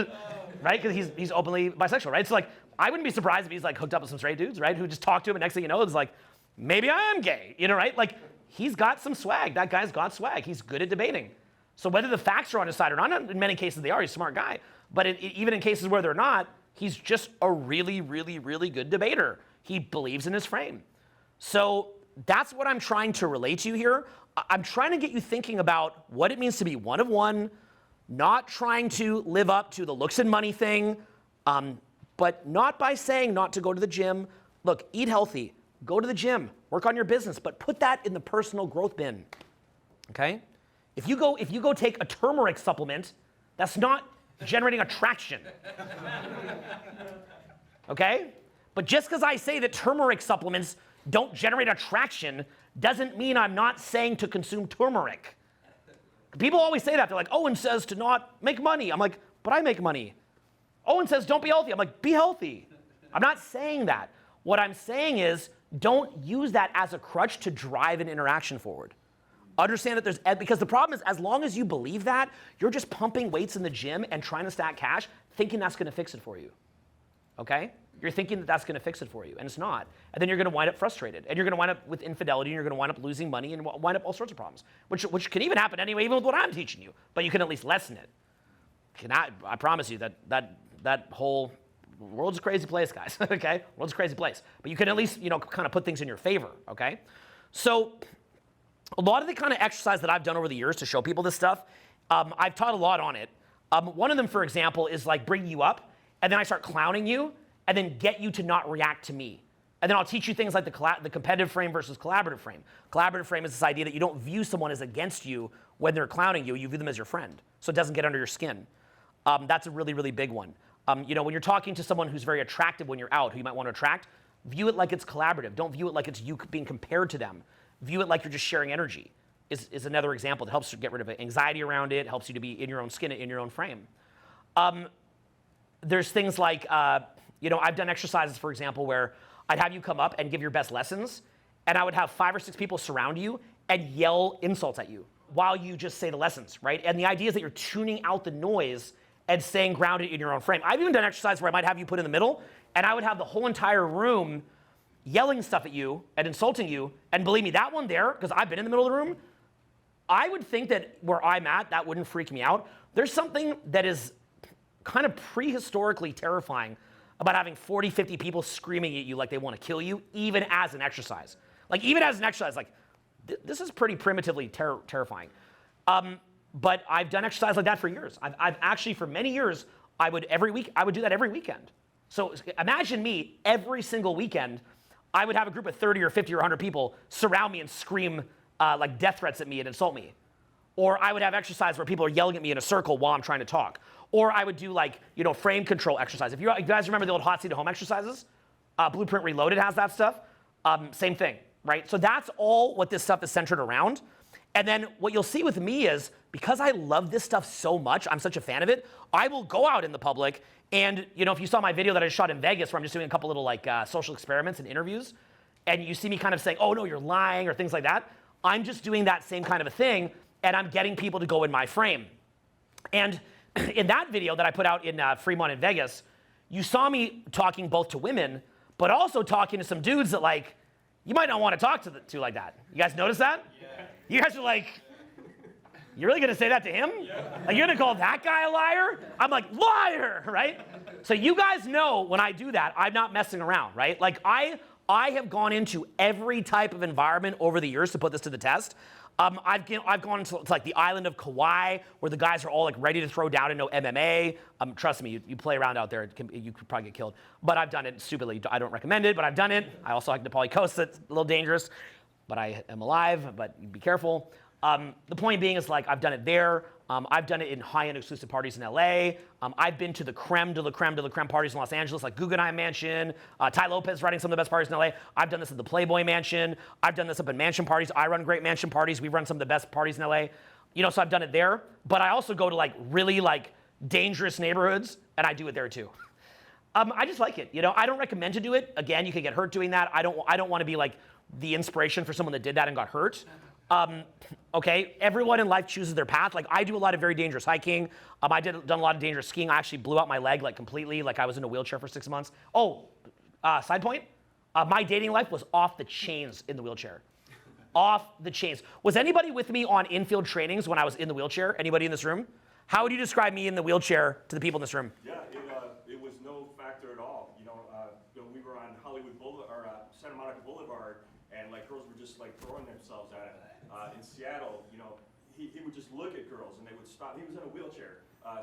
[SPEAKER 1] right? Because he's openly bisexual, right? So I wouldn't be surprised if he's hooked up with some straight dudes, right? Who just talk to him, and next thing you know, it's like, maybe I am gay, right? He's got some swag. That guy's got swag. He's good at debating. So whether the facts are on his side or not, in many cases they are. He's a smart guy. But even in cases where they're not, he's just a really, really, really good debater. He believes in his frame. So that's what I'm trying to relate to you here. I'm trying to get you thinking about what it means to be one of one, not trying to live up to the looks and money thing, but not by saying not to go to the gym. Look, eat healthy, go to the gym, work on your business, but put that in the personal growth bin, okay? If you go take a turmeric supplement, that's not generating attraction, okay? But just because I say that turmeric supplements don't generate attraction doesn't mean I'm not saying to consume turmeric. People always say that. They're like, Owen says to not make money. I'm like, but I make money. Owen says don't be healthy. I'm like, be healthy. I'm not saying that. What I'm saying is don't use that as a crutch to drive an interaction forward. Understand that because the problem is as long as you believe that, you're just pumping weights in the gym and trying to stack cash, thinking that's going to fix it for you, okay? You're thinking that that's going to fix it for you, and it's not. And then you're going to wind up frustrated, and you're going to wind up with infidelity, and you're going to wind up losing money, and wind up all sorts of problems, which can even happen anyway, even with what I'm teaching you. But you can at least lessen it. I promise you that whole world's a crazy place, guys. Okay, world's a crazy place. But you can at least kind of put things in your favor. Okay, so a lot of the kind of exercise that I've done over the years to show people this stuff, I've taught a lot on it. One of them, for example, is bring you up, and then I start clowning you, and then get you to not react to me. And then I'll teach you things like the competitive frame versus collaborative frame. Collaborative frame is this idea that you don't view someone as against you when they're clowning you. You view them as your friend, so it doesn't get under your skin. That's a really, really big one. When you're talking to someone who's very attractive when you're out, who you might want to attract, view it like it's collaborative. Don't view it like it's you being compared to them. View it like you're just sharing energy. Is another example that helps you get rid of anxiety around it, helps you to be in your own skin, in your own frame. There's things like, I've done exercises, for example, where I'd have you come up and give your best lessons, and I would have 5 or 6 people surround you and yell insults at you while you just say the lessons, right? And the idea is that you're tuning out the noise and staying grounded in your own frame. I've even done exercises where I might have you put in the middle, and I would have the whole entire room yelling stuff at you and insulting you, and believe me, that one there, because I've been in the middle of the room, I would think that where I'm at, that wouldn't freak me out. There's something that is kind of prehistorically terrifying about having 40, 50 people screaming at you like they want to kill you, even as an exercise. Like, even as an exercise, like, this is pretty primitively terrifying. But I've done exercise like that for years. I've actually, for many years, I would do that every weekend. So imagine me, every single weekend, I would have a group of 30 or 50 or 100 people surround me and scream like death threats at me and insult me. Or I would have exercise where people are yelling at me in a circle while I'm trying to talk. Or I would do like, frame control exercise. If you guys remember the old hot seat at home exercises, Blueprint Reloaded has that stuff. Same thing, right? So that's all what this stuff is centered around. And then what you'll see with me is, because I love this stuff so much, I'm such a fan of it, I will go out in the public and, if you saw my video that I shot in Vegas where I'm just doing a couple little like social experiments and interviews, and you see me kind of saying, oh no, you're lying, or things like that, I'm just doing that same kind of a thing, and I'm getting people to go in my frame. And in that video that I put out in Fremont in Vegas, you saw me talking both to women, but also talking to some dudes that like, you might not want to talk to like that. You guys notice that? Yeah. You guys are like, you're really gonna say that to him? Yeah. Like, you're gonna call that guy a liar? I'm like, liar, right? So you guys know when I do that, I'm not messing around, right? Like, I have gone into every type of environment over the years to put this to the test. I've gone to like the island of Kauai, where the guys are all like ready to throw down and know MMA. Trust me, you play around out there, you could probably get killed. But I've done it stupidly. I don't recommend it, but I've done it. I also like Nepali Coast. It's a little dangerous, but I am alive. But be careful. The point being is, like, I've done it there. I've done it in high-end exclusive parties in LA. I've been to the creme de la creme de la creme parties in Los Angeles, like Guggenheim Mansion. Ty Lopez running some of the best parties in LA. I've done this at the Playboy Mansion. I've done this up in mansion parties. I run great mansion parties. We run some of the best parties in LA. So I've done it there. But I also go to like really like dangerous neighborhoods, and I do it there too. I just like it. I don't recommend to do it. Again, you could get hurt doing that. I don't want to be like the inspiration for someone that did that and got hurt. Okay, everyone in life chooses their path. Like, I do a lot of very dangerous hiking. Done a lot of dangerous skiing. I actually blew out my leg like completely. Like, I was in a wheelchair for 6 months. Oh, side point. My dating life was off the chains in the wheelchair. Off the chains. Was anybody with me on infield trainings when I was in the wheelchair? Anybody in this room? How would you describe me in the wheelchair to the people in this room?
[SPEAKER 5] Yeah, it was no factor at all. We were on Hollywood Boulevard, or Santa Monica Boulevard, and like girls were just like throwing themselves at it. In Seattle, he would just look at girls and they would stop. He was in a wheelchair,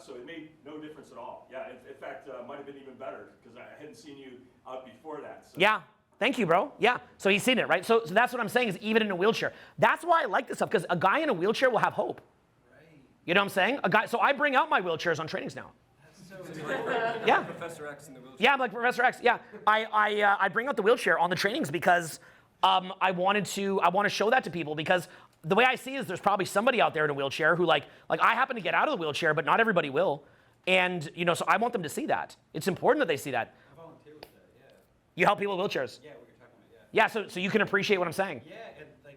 [SPEAKER 5] so it made no difference at all. Yeah, in fact, might have been even better because I hadn't seen you out before that. So.
[SPEAKER 1] Yeah. Thank you, bro. Yeah. So he's seen it, right? So that's what I'm saying, is even in a wheelchair. That's why I like this stuff, because a guy in a wheelchair will have hope. Right. You know what I'm saying? So I bring out my wheelchairs on trainings now.
[SPEAKER 2] That's so
[SPEAKER 1] yeah.
[SPEAKER 2] Professor X in the wheelchair.
[SPEAKER 1] Yeah, I'm like Professor X. Yeah. I bring out the wheelchair on the trainings because I want to show that to people, because the way I see it is there's probably somebody out there in a wheelchair who like I happen to get out of the wheelchair, but not everybody will. And so I want them to see that. It's important that they see that.
[SPEAKER 6] I volunteer with that, yeah.
[SPEAKER 1] You help people with wheelchairs?
[SPEAKER 6] Yeah, what you're talking about, yeah.
[SPEAKER 1] Yeah, so you can appreciate what I'm saying.
[SPEAKER 6] Yeah, and like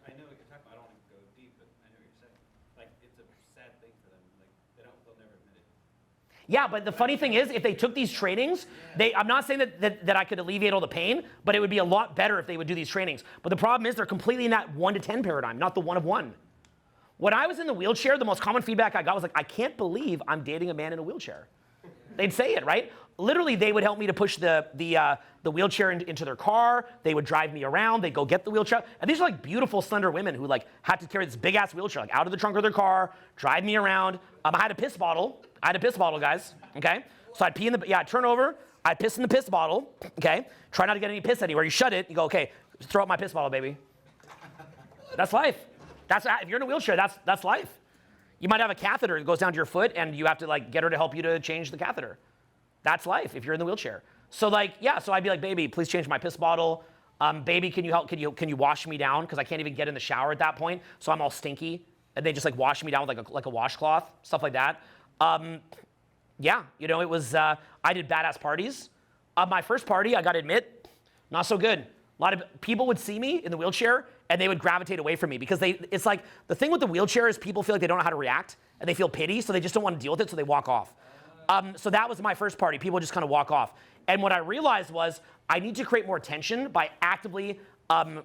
[SPEAKER 6] I know what you're talking about. I don't want to go deep, but I know what you're saying. Like, it's a sad thing for them. Like, they'll never admit it.
[SPEAKER 1] Yeah, but the funny thing is, if they took these trainings, I'm not saying that I could alleviate all the pain, but it would be a lot better if they would do these trainings. But the problem is they're completely in that 1 to 10 paradigm, not the 1 of 1. When I was in the wheelchair, the most common feedback I got was like, I can't believe I'm dating a man in a wheelchair. They'd say it, right? Literally, they would help me to push the wheelchair into their car. They would drive me around. They'd go get the wheelchair. And these are like beautiful, slender women who like had to carry this big ass wheelchair like out of the trunk of their car, drive me around. I had a piss bottle. Guys. Okay. So I'd pee in I'd turn over. I'd piss in the piss bottle. Okay. Try not to get any piss anywhere. You shut it. You go, okay, throw out my piss bottle, baby. That's life. If you're in a wheelchair, that's life. You might have a catheter that goes down to your foot, and you have to like get her to help you to change the catheter. That's life if you're in the wheelchair. So like, yeah, so I'd be like, baby, please change my piss bottle. Baby, can you wash me down? Because I can't even get in the shower at that point, so I'm all stinky. And they just like wash me down with like a washcloth, stuff like that. Yeah, it was, I did badass parties. My first party, I gotta admit, not so good. A lot of people would see me in the wheelchair and they would gravitate away from me because it's like, the thing with the wheelchair is people feel like they don't know how to react and they feel pity, so they just don't want to deal with it, so they walk off. So that was my first party. People just kind of walk off. And what I realized was I need to create more tension by actively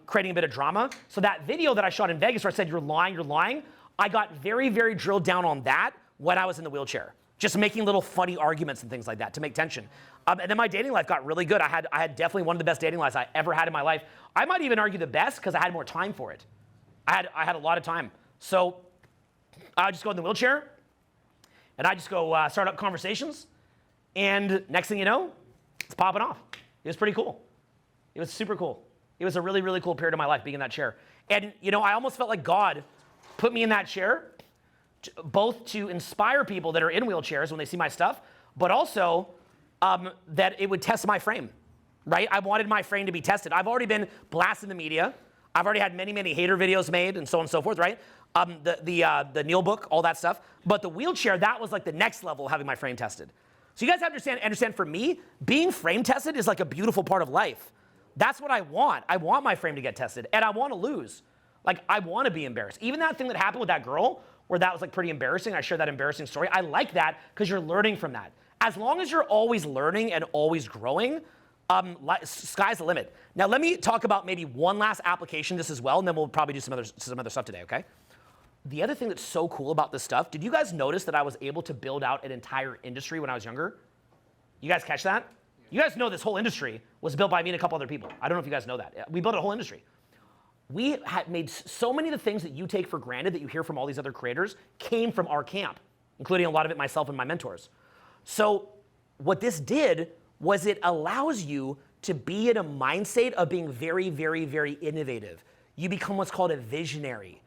[SPEAKER 1] creating a bit of drama. So that video that I shot in Vegas where I said, you're lying, I got very, very drilled down on that when I was in the wheelchair. Just making little funny arguments and things like that to make tension. And then my dating life got really good. I had definitely one of the best dating lives I ever had in my life. I might even argue the best because I had more time for it. I had a lot of time. So I just go in the wheelchair and I just go start up conversations. And next thing you know, it's popping off. It was pretty cool. It was super cool. It was a really, really cool period of my life being in that chair. And I almost felt like God put me in that chair both to inspire people that are in wheelchairs when they see my stuff, but also that it would test my frame, right? I wanted my frame to be tested. I've already been blasted in the media. I've already had many, many hater videos made and so on and so forth, right? The Neil book, all that stuff. But the wheelchair, that was like the next level of having my frame tested. So you guys have to understand for me, being frame tested is like a beautiful part of life. That's what I want. I want my frame to get tested, and I want to lose. Like, I want to be embarrassed. Even that thing that happened with that girl, where that was like pretty embarrassing, I shared that embarrassing story. I like that because you're learning from that. As long as you're always learning and always growing, sky's the limit. Now, let me talk about maybe one last application this as well, and then we'll probably do some other stuff today, okay? The other thing that's so cool about this stuff, did you guys notice that I was able to build out an entire industry when I was younger? You guys catch that? You guys know this whole industry was built by me and a couple other people. I don't know if you guys know that. We built a whole industry. We had made so many of the things that you take for granted that you hear from all these other creators came from our camp, including a lot of it myself and my mentors. So what this did was it allows you to be in a mindset of being very, very, very innovative. You become what's called a visionary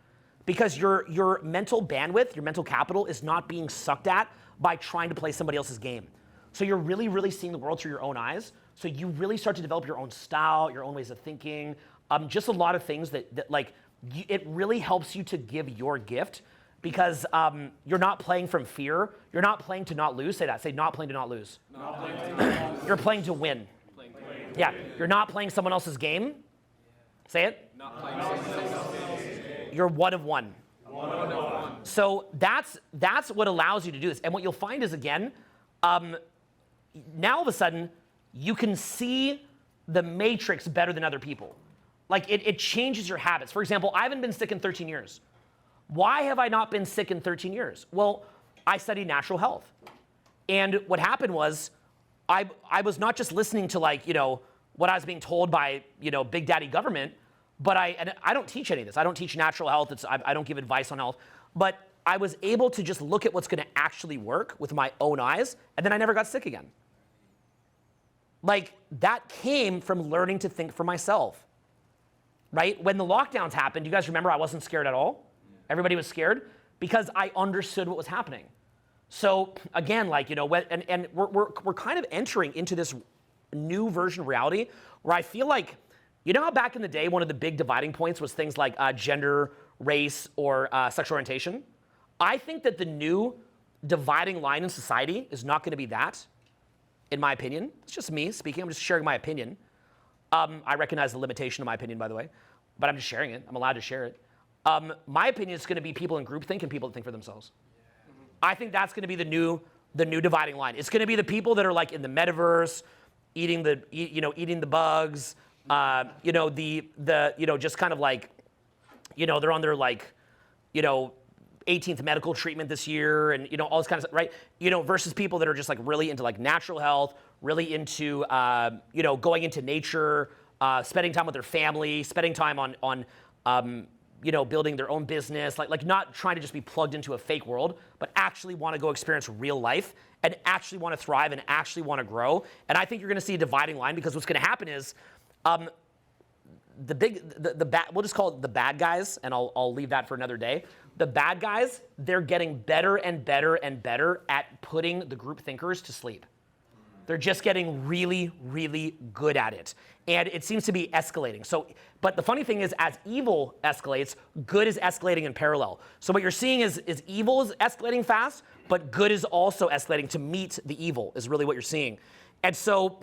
[SPEAKER 1] because your mental bandwidth, your mental capital is not being sucked at by trying to play somebody else's game. So you're really, really seeing the world through your own eyes. So you really start to develop your own style, your own ways of thinking, just a lot of things that it really helps you to give your gift because you're not playing from fear. You're not playing to not lose. Say that. Say not playing to not lose. Not playing to not lose. You're playing to win. Yeah. You're not playing someone else's game. Say it. Not playing someone else's game. You're one of one. One of one. So that's what allows you to do this. And what you'll find is, again, now all of a sudden, you can see the matrix better than other people. Like, it changes your habits. For example, I haven't been sick in 13 years. Why have I not been sick in 13 years? Well, I studied natural health. And what happened was, I was not just listening to, like, what I was being told by, big daddy government, but I don't teach any of this. I don't teach natural health. I don't give advice on health. But I was able to just look at what's going to actually work with my own eyes, and then I never got sick again. Like, that came from learning to think for myself, right? When the lockdowns happened, you guys remember I wasn't scared at all? Everybody was scared because I understood what was happening. So again, like, and we're kind of entering into this new version of reality where I feel like, how back in the day, one of the big dividing points was things like gender, race, or sexual orientation? I think that the new dividing line in society is not going to be that, in my opinion. It's just me speaking. I'm just sharing my opinion. I recognize the limitation of my opinion, by the way, but I'm just sharing it. I'm allowed to share it. My opinion is going to be people in groupthink and people that think for themselves. I think that's going to be the new dividing line. It's going to be the people that are like in the metaverse, eating the bugs, just kind of like, they're on their like, 18th medical treatment this year and, all this kind of stuff, right? Versus people that are just like really into like natural health, really into, going into nature, spending time with their family, spending time on building their own business, like not trying to just be plugged into a fake world, but actually want to go experience real life and actually want to thrive and actually want to grow. And I think you're going to see a dividing line because what's going to happen is, we'll just call it the bad guys, and I'll leave that for another day. The bad guys, they're getting better and better and better at putting the group thinkers to sleep. They're just getting really, really good at it. And it seems to be escalating. But the funny thing is, as evil escalates, good is escalating in parallel. So what you're seeing is evil is escalating fast, but good is also escalating to meet the evil, is really what you're seeing. And so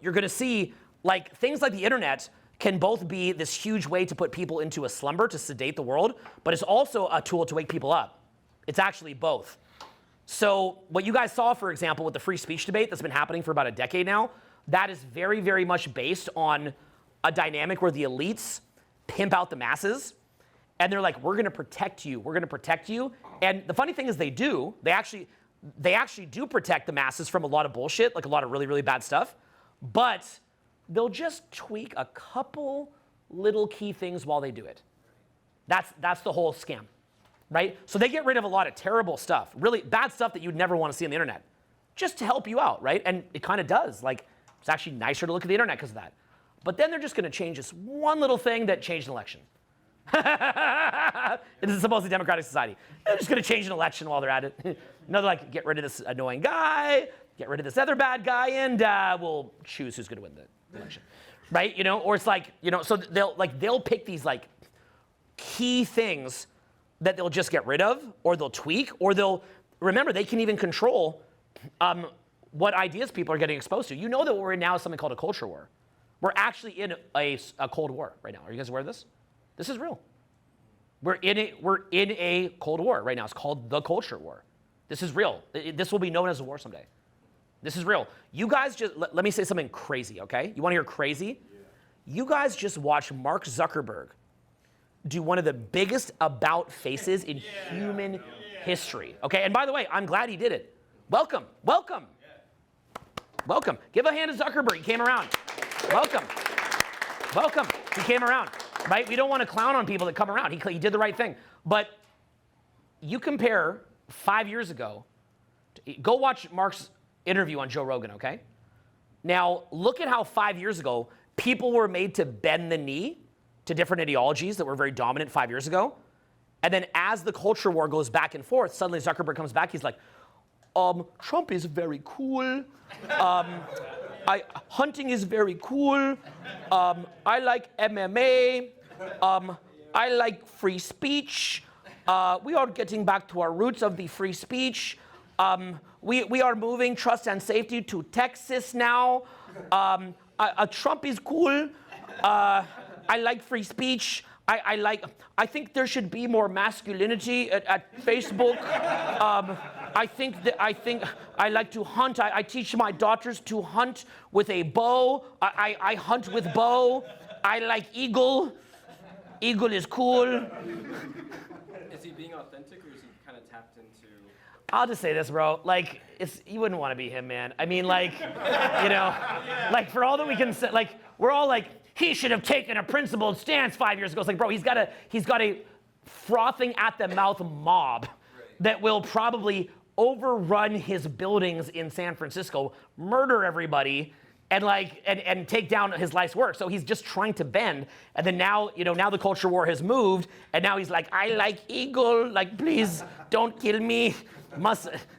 [SPEAKER 1] you're gonna see, like, things like the internet can both be this huge way to put people into a slumber, to sedate the world, but it's also a tool to wake people up. It's actually both. So what you guys saw, for example, with the free speech debate that's been happening for about a decade now, that is very, very much based on a dynamic where the elites pimp out the masses, and they're like, we're going to protect you. We're going to protect you. And the funny thing is they do. They actually do protect the masses from a lot of bullshit, like a lot of really, really bad stuff. But they'll just tweak a couple little key things while they do it. That's the whole scam, right? So they get rid of a lot of terrible stuff, really bad stuff that you'd never want to see on the internet, just to help you out, right? And it kind of does. Like, it's actually nicer to look at the internet because of that. But then they're just going to change this one little thing that changed an election. It is supposedly democratic society. They're just going to change an election while they're at it. They're like, get rid of this annoying guy, get rid of this other bad guy, and we'll choose who's going to win the election, right? You know, or it's like, you know, so they'll pick these like key things that they'll just get rid of, or they'll tweak, or remember, they can even control what ideas people are getting exposed to. You know that what we're in now is something called a culture war. We're actually in a Cold War right now. Are you guys aware of this? This is real. We're in a Cold War right now. It's called the Culture War. This is real. This will be known as a war someday. This is real. You guys just, let me say something crazy, okay? You want to hear crazy? Yeah. You guys just watch Mark Zuckerberg do one of the biggest about faces in human history, okay? And by the way, I'm glad he did it. Welcome, welcome. Welcome. Give a hand to Zuckerberg. He came around. Welcome. Welcome. He came around, right? We don't want to clown on people that come around. He did the right thing. But you compare 5 years ago, go watch Mark's interview on Joe Rogan, okay? Now, look at how 5 years ago, people were made to bend the knee to different ideologies that were very dominant 5 years ago. And then as the culture war goes back and forth, suddenly Zuckerberg comes back, he's like, Trump is very cool. Hunting is very cool. I like MMA. I like free speech. We are getting back to our roots of the free speech. We are moving trust and safety to Texas now. Trump is cool. I like free speech. I think there should be more masculinity at Facebook. I think I like to hunt. I teach my daughters to hunt with a bow. I hunt with bow. I like eagle. Eagle is cool.
[SPEAKER 2] Is he being authentic, or is he kind of tapped into?
[SPEAKER 1] I'll just say this, bro. Like, you wouldn't want to be him, man. I mean, like, you know, like for all that we can say, like, we're all like, he should have taken a principled stance 5 years ago. It's like, bro, he's got a frothing at the mouth mob that will probably overrun his buildings in San Francisco, murder everybody, and take down his life's work. So he's just trying to bend. And then now, you know, now the culture war has moved, and now he's like, I like eagle, like, please don't kill me.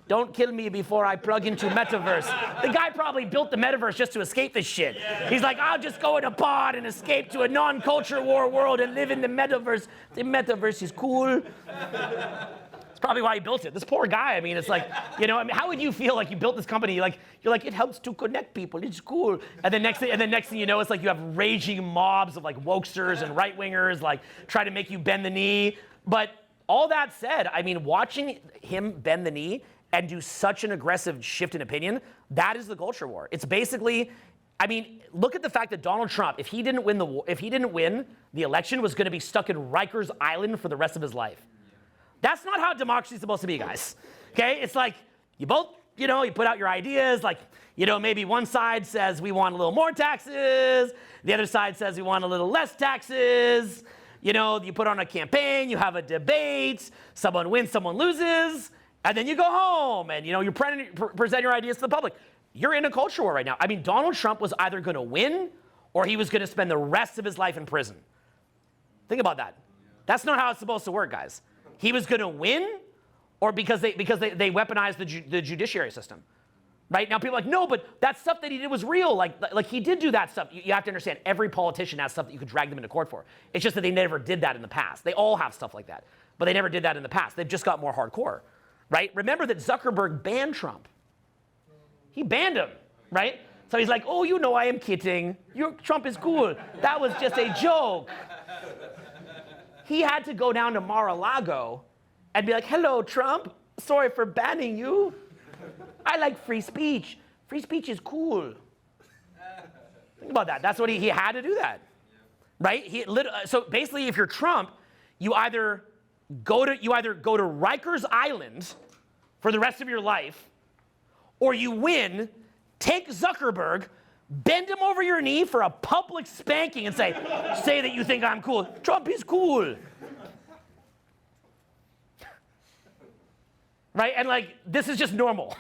[SPEAKER 1] Don't kill me before I plug into metaverse. The guy probably built the metaverse just to escape this shit. He's like, I'll just go in a pod and escape to a non-culture war world and live in the metaverse. The metaverse is cool. It's probably why he built it. This poor guy, I mean, it's like, you know, I mean, how would you feel like you built this company? You're like, it helps to connect people. It's cool. And then next thing you know, it's like you have raging mobs of like wokesters and right-wingers like try to make you bend the knee. But all that said, I mean, watching him bend the knee and do such an aggressive shift in opinion, that is the culture war. It's basically, I mean, look at the fact that Donald Trump, if he didn't win the election, was going to be stuck in Rikers Island for the rest of his life. That's not how democracy is supposed to be, guys. Okay? It's like you both, you know, you put out your ideas, like, you know, maybe one side says we want a little more taxes, the other side says we want a little less taxes. You know, you put on a campaign, you have a debate, someone wins, someone loses, and then you go home and, you know, you present your ideas to the public. You're in a culture war right now. I mean, Donald Trump was either going to win or he was going to spend the rest of his life in prison. Think about that. That's not how it's supposed to work, guys. He was going to win or because they weaponized the judiciary system. Right? Now people are like, no, but that stuff that he did was real. Like he did do that stuff. You have to understand, every politician has stuff that you could drag them into court for. It's just that they never did that in the past. They all have stuff like that, but they never did that in the past. They've just got more hardcore, right? Remember that Zuckerberg banned Trump. He banned him, right? So he's like, oh, you know, I am kidding. Trump is cool. That was just a joke. He had to go down to Mar-a-Lago and be like, hello, Trump. Sorry for banning you. I like free speech. Free speech is cool. Think about that. That's what he had to do that. right? So basically, if you're Trump, you either go to Rikers Island for the rest of your life, or you win, take Zuckerberg, bend him over your knee for a public spanking and say that you think I'm cool. Trump is cool. Right? And like, this is just normal.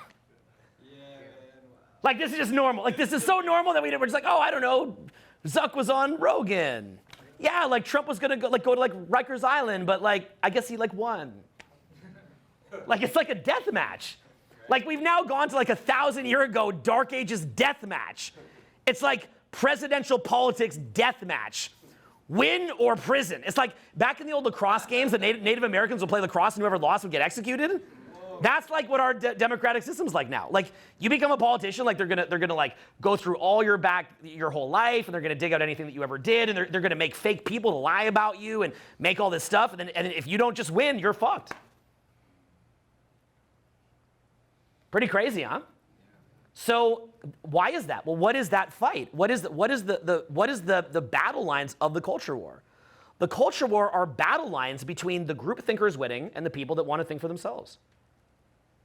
[SPEAKER 1] Like, this is just normal. Like, this is so normal that we're just like, oh, I don't know, Zuck was on Rogan. Yeah, like Trump was gonna go to Rikers Island, but like, I guess he like won. Like, it's like a death match. Like, we've now gone to like 1,000 year ago Dark Ages death match. It's like presidential politics death match. Win or prison. It's like back in the old lacrosse games, the Native Americans would play lacrosse and whoever lost would get executed. That's like what our democratic system's like now. Like, you become a politician, like they're gonna like go through all your whole life, and they're gonna dig out anything that you ever did, and they're gonna make fake people to lie about you and make all this stuff, and then if you don't just win, you're fucked. Pretty crazy, huh? So why is that? Well, what is that fight? What is the battle lines of the culture war? The culture war are battle lines between the group thinkers winning and the people that want to think for themselves.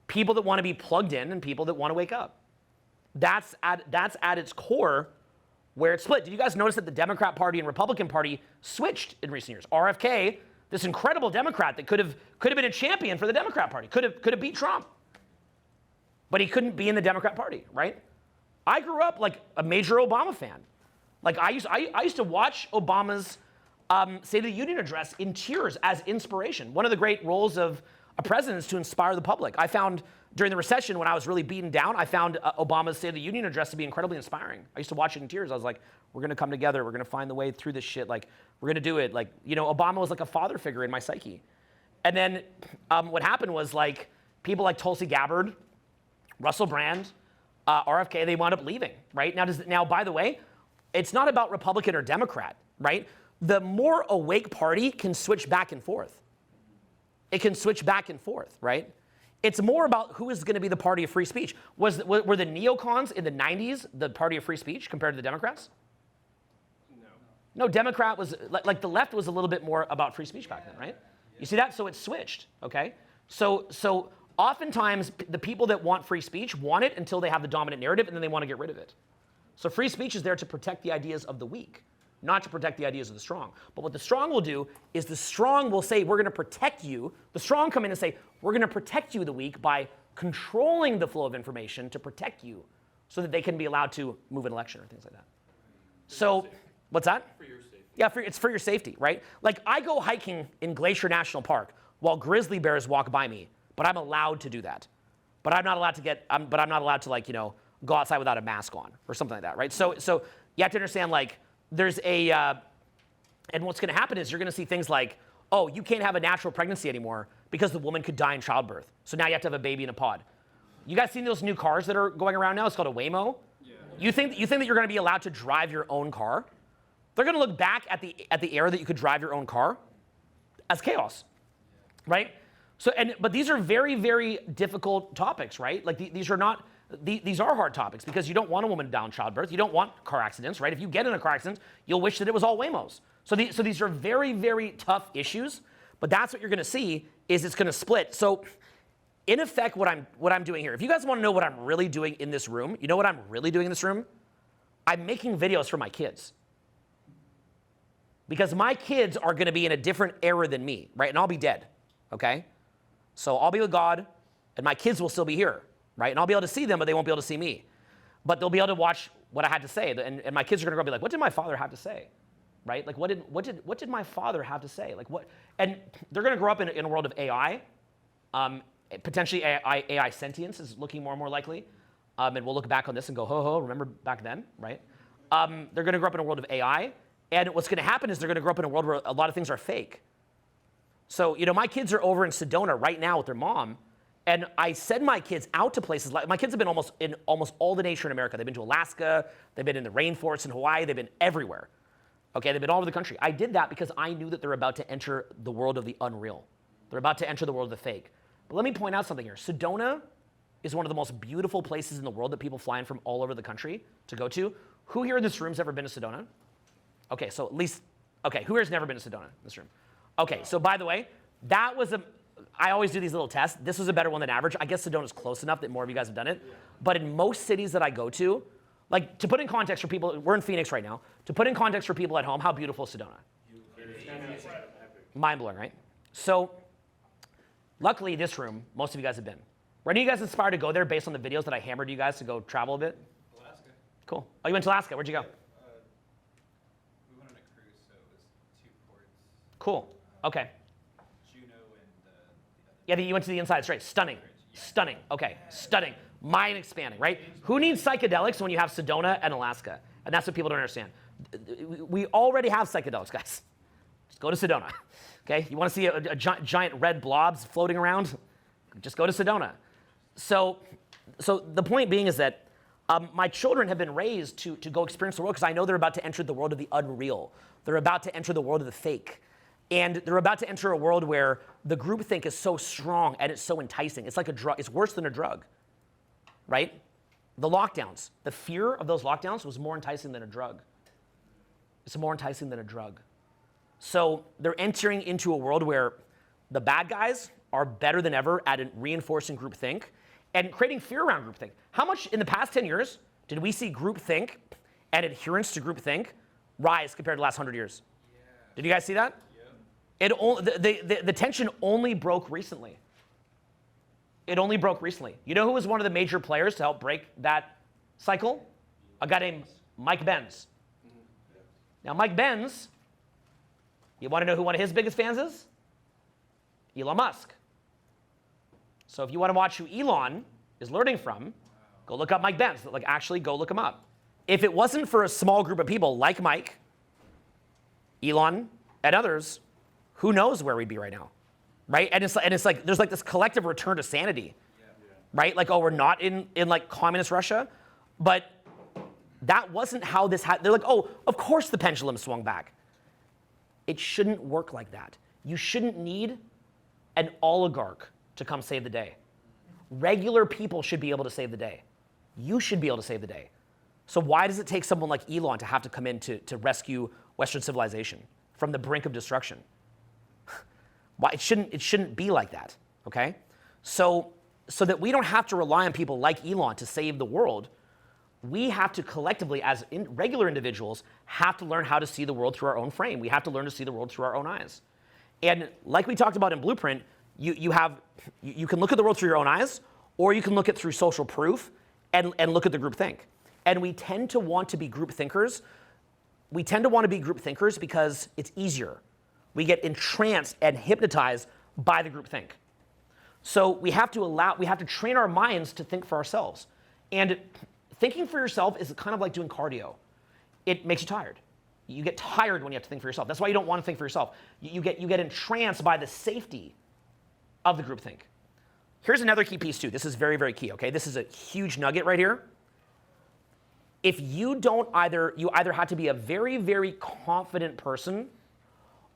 [SPEAKER 1] People that want to be plugged in and people that want to wake up. That's at its core where it's split. Did you guys notice that the Democrat Party and Republican Party switched in recent years? RFK, this incredible Democrat that could have been a champion for the Democrat Party, could have beat Trump. But he couldn't be in the Democrat Party, right? I grew up like a major Obama fan. Like, I used to watch Obama's State of the Union address in tears as inspiration. One of the great roles of a president is to inspire the public. I found during the recession when I was really beaten down, I found Obama's State of the Union address to be incredibly inspiring. I used to watch it in tears. I was like, we're gonna come together. We're gonna find the way through this shit. Like, we're gonna do it. Like, you know, Obama was like a father figure in my psyche. And then what happened was like people like Tulsi Gabbard, Russell Brand, RFK, they wound up leaving, right? Now, by the way, it's not about Republican or Democrat, right? The more awake party can switch back and forth. It can switch back and forth, right? It's more about who is going to be the party of free speech. Were the neocons in the 90s the party of free speech compared to the Democrats? No, Democrat was, like the left was a little bit more about free speech back then, right? You see that? So it switched, okay? So oftentimes, the people that want free speech want it until they have the dominant narrative, and then they want to get rid of it. So free speech is there to protect the ideas of the weak, not to protect the ideas of the strong. But what the strong will do is the strong will say, we're going to protect you. The strong come in and say, we're going to protect you, the weak, by controlling the flow of information to protect you so that they can be allowed to move an election or things like that. So, what's that?
[SPEAKER 4] For your safety.
[SPEAKER 1] Yeah, it's for your safety, right? Like, I go hiking in Glacier National Park while grizzly bears walk by me. But I'm allowed to do that. But I'm not allowed to like, you know, go outside without a mask on or something like that, right? So you have to understand, like, there's and what's going to happen is you're going to see things like, oh, you can't have a natural pregnancy anymore because the woman could die in childbirth. So now you have to have a baby in a pod. You guys seen those new cars that are going around now? It's called a Waymo. Yeah. You think that you're going to be allowed to drive your own car? They're going to look back at the era that you could drive your own car as chaos, right? So, but these are very, very difficult topics, right? Like these are hard topics because you don't want a woman to die in childbirth. You don't want car accidents, right? If you get in a car accident, you'll wish that it was all Waymos. So these are very, very tough issues. But that's what you're going to see is it's going to split. So, in effect, what I'm doing here. If you guys want to know what I'm really doing in this room, you know what I'm really doing in this room? I'm making videos for my kids. Because my kids are going to be in a different era than me, right? And I'll be dead, okay? So I'll be with God, and my kids will still be here, right? And I'll be able to see them, but they won't be able to see me. But they'll be able to watch what I had to say, and my kids are going to be like, "What did my father have to say?" Right? Like, what did my father have to say? Like, what? And they're going to grow up in a world of AI, potentially AI sentience is looking more and more likely, and we'll look back on this and go, "Ho, remember back then?" Right? They're going to grow up in a world of AI, and what's going to happen is they're going to grow up in a world where a lot of things are fake. So, you know, my kids are over in Sedona right now with their mom, and I send my kids out to places like, my kids have been in almost all the nature in America. They've been to Alaska, they've been in the rainforests in Hawaii, they've been everywhere. Okay, they've been all over the country. I did that because I knew that they're about to enter the world of the unreal. They're about to enter the world of the fake. But let me point out something here. Sedona is one of the most beautiful places in the world that people fly in from all over the country to go to. Who here in this room has ever been to Sedona? Okay, so at least Okay, who has never been to Sedona in this room? Okay, so by the way, that was I always do these little tests. This was a better one than average. I guess Sedona's close enough that more of you guys have done it. But in most cities that I go to, like to put in context for people, we're in Phoenix right now. To put in context for people at home, how beautiful is Sedona? Mind-blowing, right? So luckily this room, most of you guys have been. Were any of you guys inspired to go there based on the videos that I hammered you guys to go travel a bit?
[SPEAKER 6] Alaska.
[SPEAKER 1] Cool. Oh, you went to Alaska. Where'd you go?
[SPEAKER 6] We went on a cruise, so it was 2 ports.
[SPEAKER 1] Cool. Okay.
[SPEAKER 6] Juneau and the other.
[SPEAKER 1] Yeah, you went to the inside straight. Stunning. Stunning. Okay. Stunning. Mind expanding, right? Who needs psychedelics when you have Sedona and Alaska? And that's what people don't understand. We already have psychedelics, guys. Just go to Sedona. Okay? You want to see a giant red blobs floating around? Just go to Sedona. So the point being is that my children have been raised to go experience the world because I know they're about to enter the world of the unreal. They're about to enter the world of the fake. And they're about to enter a world where the groupthink is so strong and it's so enticing. It's like a drug. It's worse than a drug, right? The lockdowns, the fear of those lockdowns was more enticing than a drug. It's more enticing than a drug. So they're entering into a world where the bad guys are better than ever at reinforcing groupthink and creating fear around groupthink. How much in the past 10 years did we see groupthink and adherence to groupthink rise compared to the last 100 years? Yeah. Did you guys see that? Yeah. The tension only broke recently. It only broke recently. You know who was one of the major players to help break that cycle? A guy named Mike Benz. Now, Mike Benz, you want to know who one of his biggest fans is? Elon Musk. So if you want to watch who Elon is learning from, go look up Mike Benz. Like, actually, go look him up. If it wasn't for a small group of people like Mike, Elon, and others, who knows where we'd be right now, right? And it's like there's like this collective return to sanity, right? Like, oh, we're not in like communist Russia, but that wasn't how this happened. They're like, oh, of course the pendulum swung back. It shouldn't work like that. You shouldn't need an oligarch to come save the day. Regular people should be able to save the day. You should be able to save the day. So why does it take someone like Elon to have to come in to rescue Western civilization from the brink of destruction? Why it shouldn't be like that, okay? So that we don't have to rely on people like Elon to save the world, we have to collectively, as regular individuals, have to learn how to see the world through our own frame. We have to learn to see the world through our own eyes. And like we talked about in Blueprint, you can look at the world through your own eyes, or you can look at it through social proof and look at the groupthink. And we tend to want to be group thinkers. We tend to want to be group thinkers because it's easier. We get entranced and hypnotized by the groupthink. So we have to train our minds to think for ourselves. And thinking for yourself is kind of like doing cardio. It makes you tired. You get tired when you have to think for yourself. That's why you don't want to think for yourself. You get entranced by the safety of the groupthink. Here's another key piece too. This is very, very key, okay? This is a huge nugget right here. If you either have to be a very, very confident person,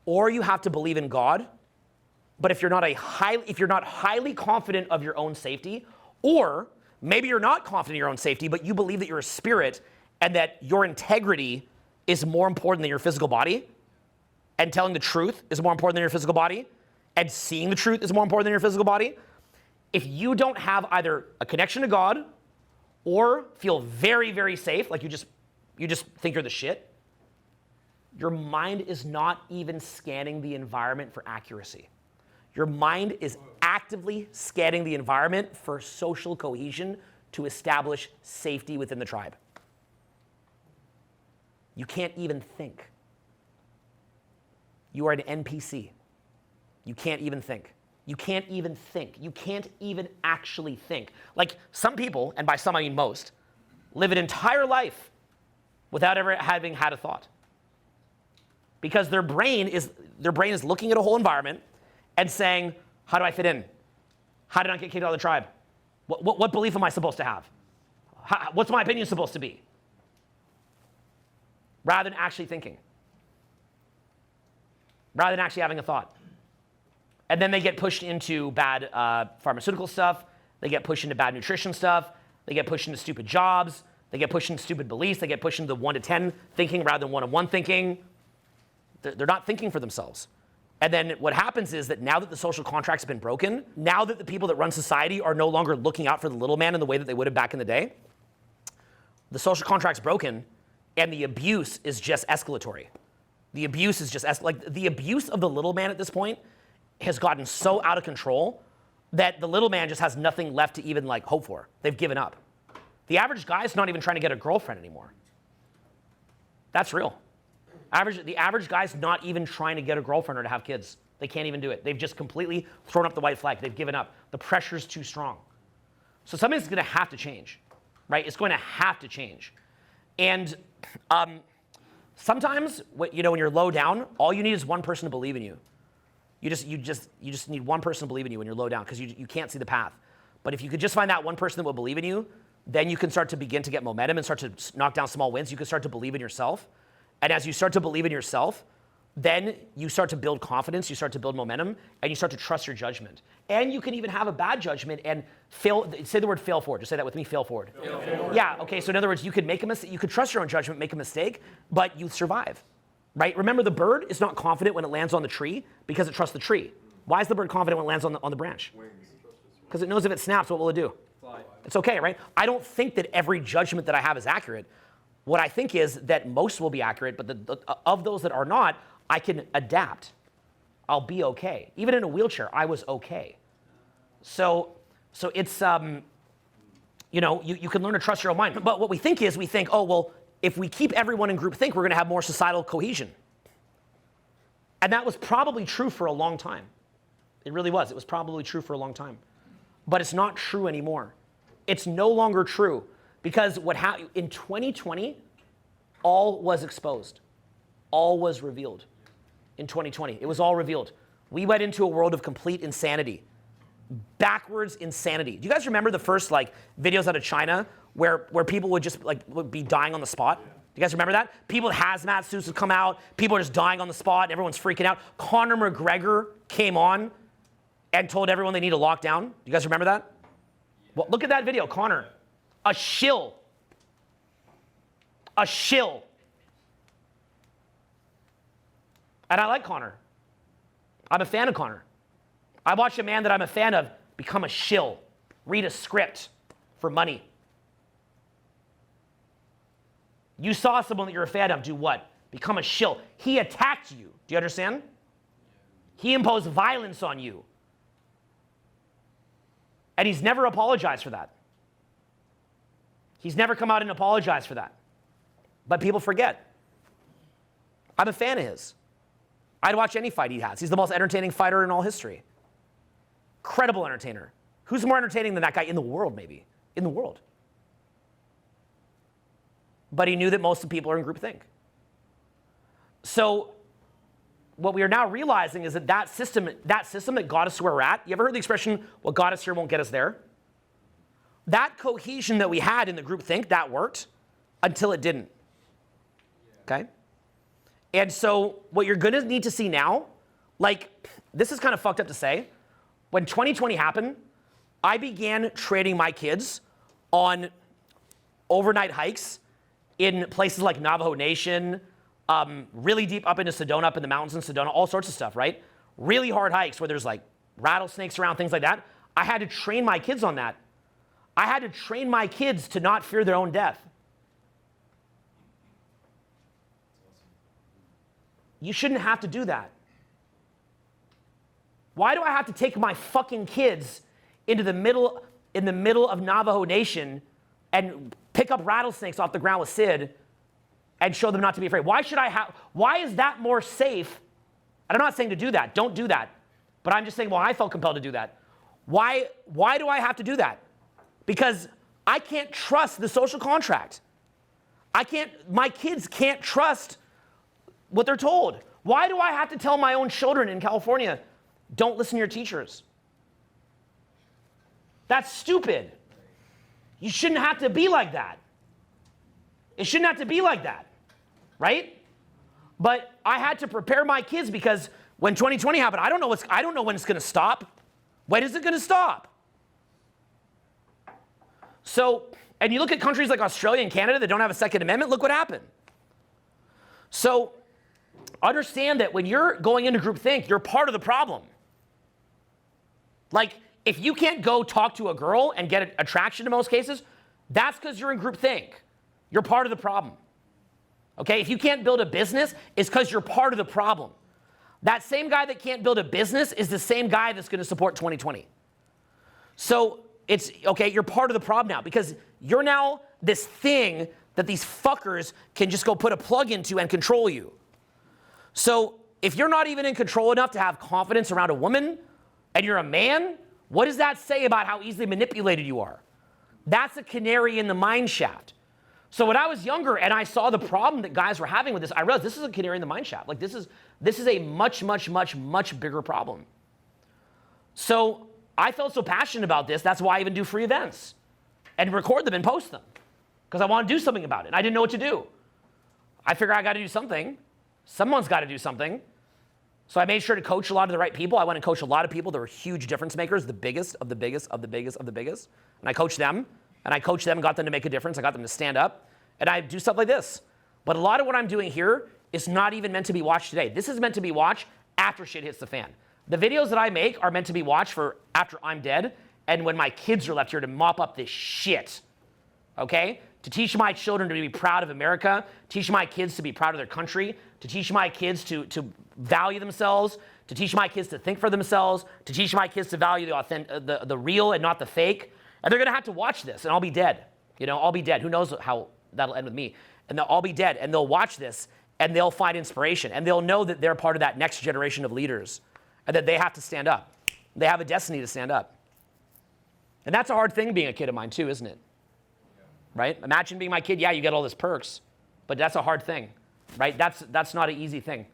[SPEAKER 1] or you have to believe in God. But if you're not highly confident of your own safety, or maybe you're not confident in your own safety, but you believe that you're a spirit and that your integrity is more important than your physical body, and telling the truth is more important than your physical body, and seeing the truth is more important than your physical body, if you don't have either a connection to God or feel very, very safe, like you just think you're the shit, your mind is not even scanning the environment for accuracy. Your mind is actively scanning the environment for social cohesion to establish safety within the tribe. You can't even think. You are an NPC. You can't even think. You can't even think. You can't even actually think. Like some people, and by some I mean most, live an entire life without ever having had a thought. Because their brain is looking at a whole environment and saying, how do I fit in? How did I get kicked out of the tribe? What belief am I supposed to have? What's my opinion supposed to be? Rather than actually thinking. Rather than actually having a thought. And then they get pushed into bad pharmaceutical stuff. They get pushed into bad nutrition stuff. They get pushed into stupid jobs. They get pushed into stupid beliefs. They get pushed into the 1 to 10 thinking rather than 1 to 1 thinking. They're not thinking for themselves. And then what happens is that now that the social contract's been broken, now that the people that run society are no longer looking out for the little man in the way that they would have back in the day, the social contract's broken, and the abuse is just escalatory. The abuse is just, the abuse of the little man at this point has gotten so out of control that the little man just has nothing left to even like hope for. They've given up. The average guy's not even trying to get a girlfriend anymore. That's real. The average guy's not even trying to get a girlfriend or to have kids. They can't even do it. They've just completely thrown up the white flag. They've given up. The pressure's too strong. So something's going to have to change, right? It's going to have to change. And sometimes, when you're low down, all you need is one person to believe in you. You just need one person to believe in you when you're low down because you can't see the path. But if you could just find that one person that will believe in you, then you can start to begin to get momentum and start to knock down small wins. You can start to believe in yourself. And as you start to believe in yourself, then you start to build confidence, you start to build momentum, and you start to trust your judgment. And you can even have a bad judgment and fail. Say the word fail forward. Just say that with me, fail forward. Fail forward. Yeah, okay, so in other words, you could make a mistake, you could trust your own judgment, make a mistake, but you survive, right? Remember, the bird is not confident when it lands on the tree because it trusts the tree. Why is the bird confident when it lands on the branch? Because it knows if it snaps, what will it do? Fly. It's okay, right? I don't think that every judgment that I have is accurate. What I think is that most will be accurate, but of those that are not, I can adapt. I'll be okay. Even in a wheelchair, I was okay. So it's, you can learn to trust your own mind. But what we think is, oh, well, if we keep everyone in groupthink, we're going to have more societal cohesion. And that was probably true for a long time. It really was. It was probably true for a long time. But it's not true anymore. It's no longer true. Because in 2020, all was exposed. All was revealed in 2020. It was all revealed. We went into a world of complete insanity. Backwards insanity. Do you guys remember the first videos out of China where people would be dying on the spot? Do you guys remember that? People with hazmat suits would come out. People are just dying on the spot. And everyone's freaking out. Conor McGregor came on and told everyone they need to lock down. Do you guys remember that? Well, look at that video, Conor. A shill. A shill. And I like Conor. I'm a fan of Conor. I watched a man that I'm a fan of become a shill, read a script for money. You saw someone that you're a fan of do what? Become a shill. He attacked you. Do you understand? He imposed violence on you. And he's never apologized for that. He's never come out and apologized for that. But people forget. I'm a fan of his. I'd watch any fight he has. He's the most entertaining fighter in all history. Credible entertainer. Who's more entertaining than that guy in the world, maybe? In the world. But he knew that most of the people are in groupthink. So what we are now realizing is that system that got us where we're at, you ever heard the expression, what got us here won't get us there? That cohesion that we had in the groupthink, that worked until it didn't. Okay? And so what you're going to need to see now, this is kind of fucked up to say. When 2020 happened, I began training my kids on overnight hikes in places like Navajo Nation, really deep up into Sedona, up in the mountains in Sedona, all sorts of stuff, right? Really hard hikes where there's rattlesnakes around, things like that. I had to train my kids on that. I had to train my kids to not fear their own death. You shouldn't have to do that. Why do I have to take my fucking kids into the middle of Navajo Nation and pick up rattlesnakes off the ground with Sid and show them not to be afraid? Why is that more safe? And I'm not saying to do that. Don't do that. But I'm just saying, well, I felt compelled to do that. Why do I have to do that? Because I can't trust the social contract. My kids can't trust what they're told. Why do I have to tell my own children in California, don't listen to your teachers? That's stupid. You shouldn't have to be like that. It shouldn't have to be like that, right? But I had to prepare my kids because when 2020 happened, I don't know when it's going to stop. When is it going to stop? So, and you look at countries like Australia and Canada that don't have a Second Amendment, look what happened. So, understand that when you're going into groupthink, you're part of the problem. Like, if you can't go talk to a girl and get attraction in most cases, that's because you're in groupthink. You're part of the problem. Okay? If you can't build a business, it's because you're part of the problem. That same guy that can't build a business is the same guy that's going to support 2020. So it's, okay, you're part of the problem now because you're now this thing that these fuckers can just go put a plug into and control you. So if you're not even in control enough to have confidence around a woman and you're a man, what does that say about how easily manipulated you are? That's a canary in the mine shaft. So when I was younger and I saw the problem that guys were having with this, I realized this is a canary in the mine shaft. Like this is a much, much, much, much bigger problem. So I felt so passionate about this, that's why I even do free events and record them and post them because I want to do something about it. And I didn't know what to do. I figured I got to do something. Someone's got to do something. So I made sure to coach a lot of the right people. I went and coached a lot of people that were huge difference makers, the biggest of the biggest of the biggest of the biggest. And I coached them, and got them to make a difference. I got them to stand up, and I do stuff like this. But a lot of what I'm doing here is not even meant to be watched today. This is meant to be watched after shit hits the fan. The videos that I make are meant to be watched for after I'm dead and when my kids are left here to mop up this shit, okay? To teach my children to be proud of America, teach my kids to be proud of their country, to teach my kids to value themselves, to teach my kids to think for themselves, to teach my kids to value the real and not the fake. And they're gonna have to watch this and I'll be dead. You know, I'll be dead. Who knows how that'll end with me. And they'll all be dead and they'll watch this and they'll find inspiration and they'll know that they're part of that next generation of leaders and that they have to stand up. They have a destiny to stand up. And that's a hard thing being a kid of mine too, isn't it? Right? Imagine being my kid, yeah, you get all these perks, but that's a hard thing, right? That's not an easy thing.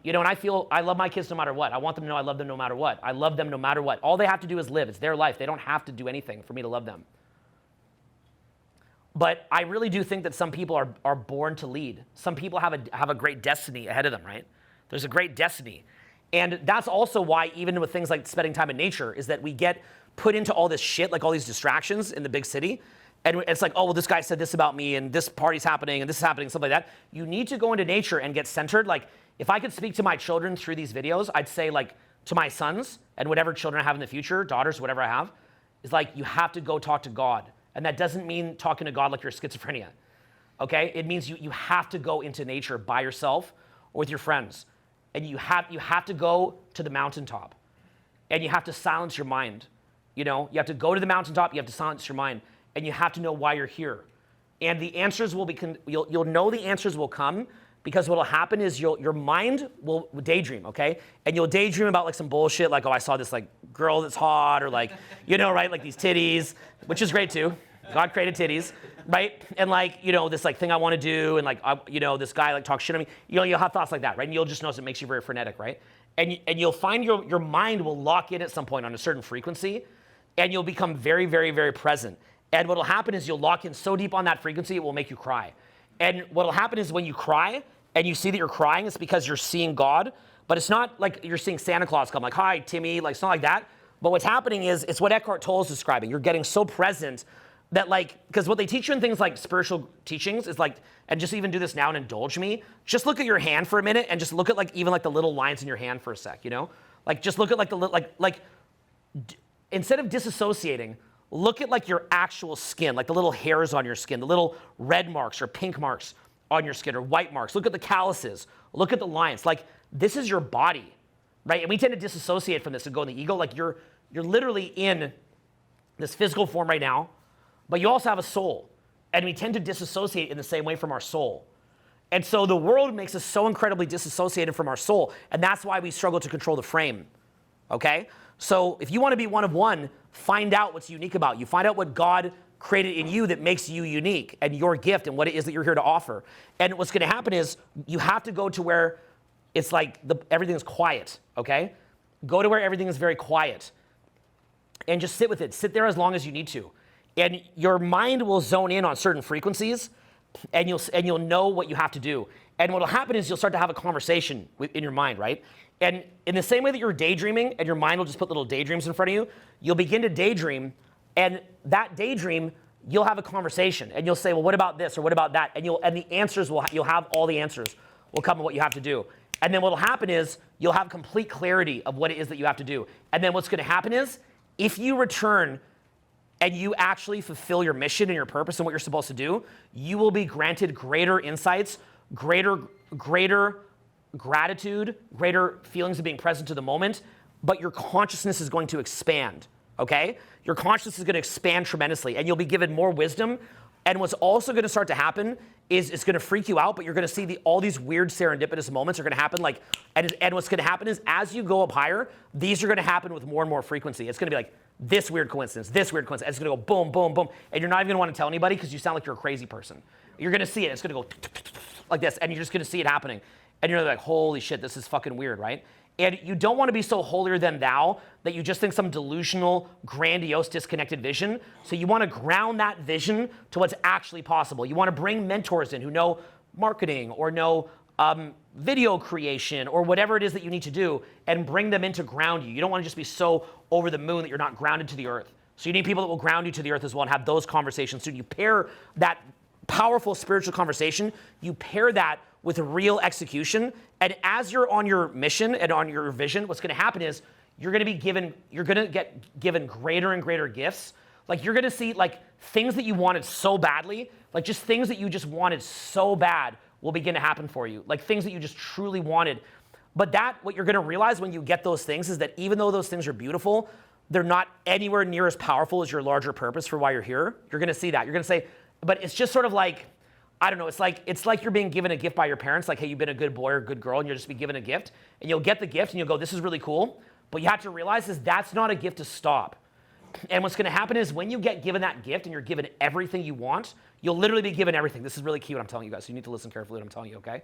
[SPEAKER 1] You know, and I love my kids no matter what. I want them to know I love them no matter what. I love them no matter what. All they have to do is live. It's their life. They don't have to do anything for me to love them. But I really do think that some people are born to lead. Some people have a great destiny ahead of them, right? There's a great destiny. And that's also why even with things like spending time in nature is that we get put into all this shit, like all these distractions in the big city. And it's like, oh, well, this guy said this about me and this party's happening and this is happening, stuff like that. You need to go into nature and get centered. Like, if I could speak to my children through these videos, I'd say like to my sons and whatever children I have in the future, daughters, whatever I have, is like you have to go talk to God. And that doesn't mean talking to God like you're schizophrenia, okay? It means you have to go into nature by yourself or with your friends. And you have to go to the mountaintop. And you have to silence your mind. You know, you have to go to the mountaintop, you have to silence your mind. And you have to know why you're here. And the answers will be, you'll know the answers will come because what'll happen is your mind will daydream, okay? And you'll daydream about like some bullshit like, oh, I saw this like girl that's hot or like, you know, right? Like these titties, which is great too. God created titties, right? And like, you know, this like thing I want to do and like, you know, this guy like talks shit on me. You know, you'll have thoughts like that, right? And you'll just notice it makes you very frenetic, right? And you'll find your mind will lock in at some point on a certain frequency and you'll become very, very, very present. And what'll happen is you'll lock in so deep on that frequency, it will make you cry. And what'll happen is when you cry and you see that you're crying, it's because you're seeing God, but it's not like you're seeing Santa Claus come like, hi, Timmy, like it's not like that. But what's happening is, it's what Eckhart Tolle is describing. You're getting so present that like, because what they teach you in things like spiritual teachings is like, and just even do this now and indulge me, just look at your hand for a minute and just look at like, even like the little lines in your hand for a sec, you know? Like just look at like the, instead of disassociating, look at like your actual skin, like the little hairs on your skin, the little red marks or pink marks on your skin or white marks. Look at the calluses, look at the lines. Like this is your body, right? And we tend to disassociate from this and go in the ego. Like you're literally in this physical form right now, but you also have a soul. And we tend to disassociate in the same way from our soul. And so the world makes us so incredibly disassociated from our soul. And that's why we struggle to control the frame, okay? So if you want to be one of one, find out what's unique about you. Find out what God created in you that makes you unique and your gift and what it is that you're here to offer. And what's going to happen is you have to go to where it's like everything's quiet, okay? Go to where everything is very quiet and just sit with it. Sit there as long as you need to. And your mind will zone in on certain frequencies and you'll know what you have to do. And what'll happen is you'll start to have a conversation in your mind, right? And in the same way that you're daydreaming and your mind will just put little daydreams in front of you, you'll begin to daydream, and that daydream, you'll have a conversation and you'll say, well, what about this or what about that? And the answers you'll have all the answers will come and what you have to do. And then what will happen is you'll have complete clarity of what it is that you have to do. And then what's going to happen is if you return and you actually fulfill your mission and your purpose and what you're supposed to do, you will be granted greater insights, greater gratitude, greater feelings of being present to the moment, but your consciousness is going to expand, okay? Your consciousness is going to expand tremendously, and you'll be given more wisdom. And what's also going to start to happen is it's going to freak you out, but you're going to see all these weird serendipitous moments are going to happen. And what's going to happen is as you go up higher, these are going to happen with more and more frequency. It's going to be like this weird coincidence, this weird coincidence. It's going to go boom, boom, boom. And you're not even going to want to tell anybody because you sound like you're a crazy person. You're going to see it. It's going to go like this, and you're just going to see it happening. And you're like, holy shit, this is fucking weird, right? And you don't want to be so holier than thou that you just think some delusional, grandiose, disconnected vision. So you want to ground that vision to what's actually possible. You want to bring mentors in who know marketing or know video creation or whatever it is that you need to do and bring them in to ground you. You don't want to just be so over the moon that you're not grounded to the earth. So you need people that will ground you to the earth as well and have those conversations. So you pair that powerful spiritual conversation, you pair that with real execution. And as you're on your mission and on your vision, what's going to happen is you're going to get given greater and greater gifts. Like you're going to see like things that you wanted so badly, like just things that you just wanted so bad will begin to happen for you. Like things that you just truly wanted. But what you're going to realize when you get those things is that even though those things are beautiful, they're not anywhere near as powerful as your larger purpose for why you're here. You're going to see that. You're going to say, but it's just sort of like, I don't know, it's like you're being given a gift by your parents, like, hey, you've been a good boy or a good girl, and you'll just be given a gift, and you'll get the gift, and you'll go, this is really cool, but you have to realize is that's not a gift to stop. And what's going to happen is when you get given that gift and you're given everything you want, you'll literally be given everything. This is really key what I'm telling you guys, so you need to listen carefully what I'm telling you, okay?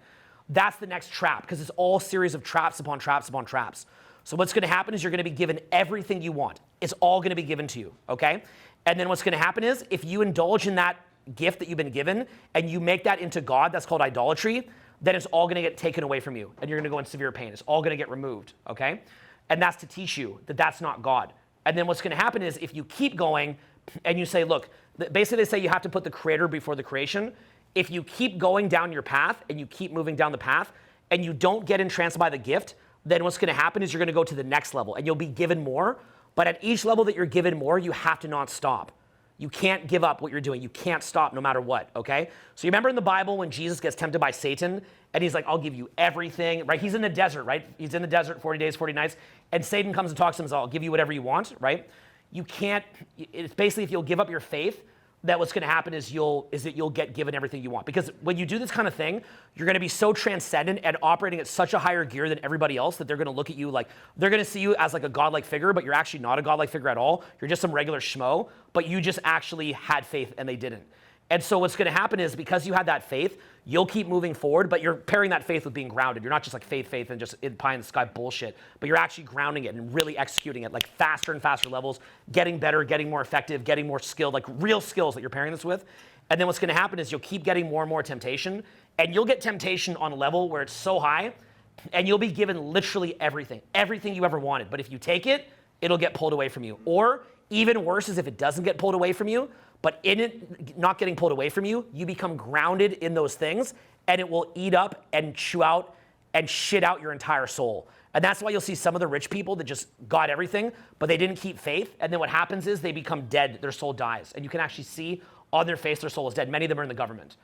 [SPEAKER 1] That's the next trap, because it's all series of traps upon traps upon traps. So what's going to happen is you're going to be given everything you want. It's all going to be given to you, okay? And then what's going to happen is if you indulge in that gift that you've been given and you make that into God, that's called idolatry, then it's all going to get taken away from you and you're going to go in severe pain. It's all going to get removed, okay? And that's to teach you that that's not God. And then what's going to happen is if you keep going and you say, look, basically they say you have to put the creator before the creation. If you keep going down your path and you keep moving down the path and you don't get entranced by the gift, then what's going to happen is you're going to go to the next level and you'll be given more. But at each level that you're given more, you have to not stop. You can't give up what you're doing. You can't stop no matter what, okay? So you remember in the Bible when Jesus gets tempted by Satan and he's like, I'll give you everything, right? He's in the desert, right? He's in the desert 40 days, 40 nights. And Satan comes and talks to him and says, I'll give you whatever you want, right? You can't, it's basically if you'll give up your faith, that what's going to happen is you'll get given everything you want. Because when you do this kind of thing, you're going to be so transcendent and operating at such a higher gear than everybody else that they're going to look at you like, they're going to see you as like a godlike figure, but you're actually not a godlike figure at all. You're just some regular schmo, but you just actually had faith and they didn't. And so what's going to happen is because you had that faith, you'll keep moving forward, but you're pairing that faith with being grounded. You're not just like faith, and just in pie in the sky bullshit, but you're actually grounding it and really executing it like faster and faster levels, getting better, getting more effective, getting more skilled, like real skills that you're pairing this with. And then what's going to happen is you'll keep getting more and more temptation, and you'll get temptation on a level where it's so high, and you'll be given literally everything you ever wanted. But if you take it, it'll get pulled away from you. Or even worse is if it doesn't get pulled away from you, but in it not getting pulled away from you, you become grounded in those things and it will eat up and chew out and shit out your entire soul. And that's why you'll see some of the rich people that just got everything, but they didn't keep faith. And then what happens is they become dead, their soul dies. And you can actually see on their face their soul is dead. Many of them are in the government.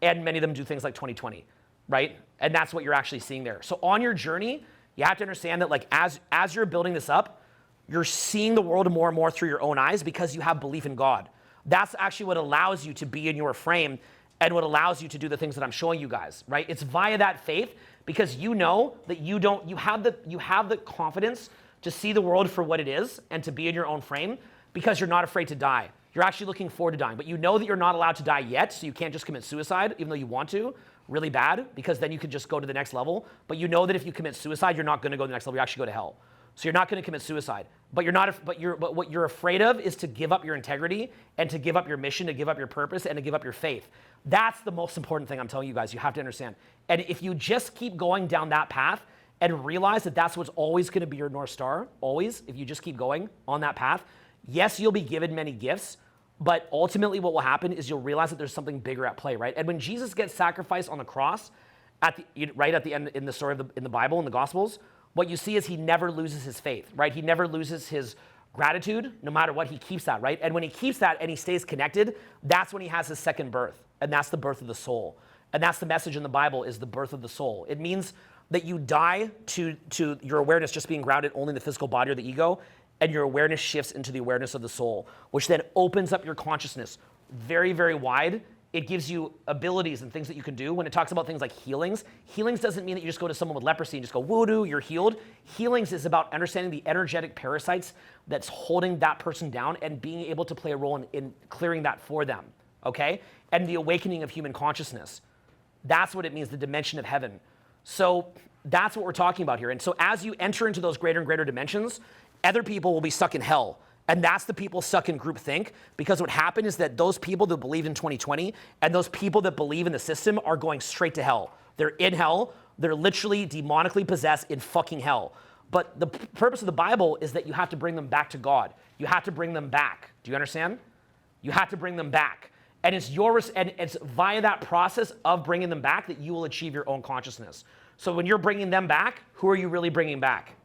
[SPEAKER 1] And many of them do things like 2020, right? And that's what you're actually seeing there. So on your journey, you have to understand that like as you're building this up, you're seeing the world more and more through your own eyes because you have belief in God. That's actually what allows you to be in your frame and what allows you to do the things that I'm showing you guys, right? It's via that faith because you know that you have the confidence to see the world for what it is and to be in your own frame because you're not afraid to die. You're actually looking forward to dying, but you know that you're not allowed to die yet, so you can't just commit suicide, even though you want to, really bad, because then you could just go to the next level. But you know that if you commit suicide, you're not going to go to the next level. You actually go to hell. So you're not going to commit suicide. But what you're afraid of is to give up your integrity and to give up your mission, to give up your purpose, and to give up your faith. That's the most important thing I'm telling you guys. You have to understand. And if you just keep going down that path and realize that that's what's always going to be your North Star, always, if you just keep going on that path, yes, you'll be given many gifts, but ultimately what will happen is you'll realize that there's something bigger at play, right? And when Jesus gets sacrificed on the cross, right at the end in the story in the Bible, in the Gospels, what you see is he never loses his faith, right? He never loses his gratitude, no matter what, he keeps that, right? And when he keeps that and he stays connected, that's when he has his second birth, and that's the birth of the soul. And that's the message in the Bible, is the birth of the soul. It means that you die to your awareness just being grounded only in the physical body or the ego, and your awareness shifts into the awareness of the soul, which then opens up your consciousness very, very wide. It gives you abilities and things that you can do. When it talks about things like healings doesn't mean that you just go to someone with leprosy and just go, woo-doo, you're healed. Healings is about understanding the energetic parasites that's holding that person down and being able to play a role in clearing that for them, okay? And the awakening of human consciousness. That's what it means, the dimension of heaven. So that's what we're talking about here. And so as you enter into those greater and greater dimensions, other people will be stuck in hell. And that's the people stuck in groupthink, because what happened is that those people that believe in 2020 and those people that believe in the system are going straight to hell. They're in hell. They're literally demonically possessed in fucking hell. But the purpose of the Bible is that you have to bring them back to God. You have to bring them back. Do you understand? You have to bring them back. And it's it's via that process of bringing them back that you will achieve your own consciousness. So when you're bringing them back, who are you really bringing back?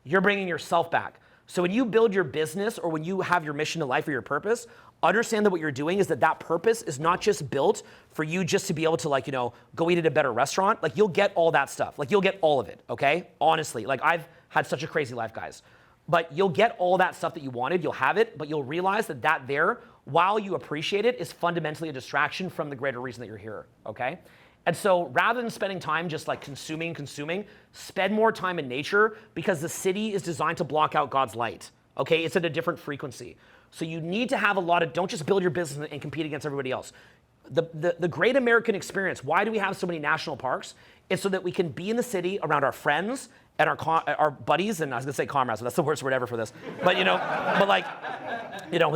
[SPEAKER 1] You're bringing yourself back. So when you build your business or when you have your mission in life or your purpose, understand that what you're doing is that purpose is not just built for you just to be able to go eat at a better restaurant. Like, you'll get all that stuff. Like, you'll get all of it, okay? Honestly, like, I've had such a crazy life, guys. But you'll get all that stuff that you wanted, you'll have it, but you'll realize that there, while you appreciate it, is fundamentally a distraction from the greater reason that you're here, okay? And so rather than spending time just like consuming, spend more time in nature, because the city is designed to block out God's light, okay? It's at a different frequency. So you need to have don't just build your business and compete against everybody else. The great American experience, why do we have so many national parks? It's so that we can be in the city around our friends and our buddies, and I was gonna say comrades, but that's the worst word ever for this. But with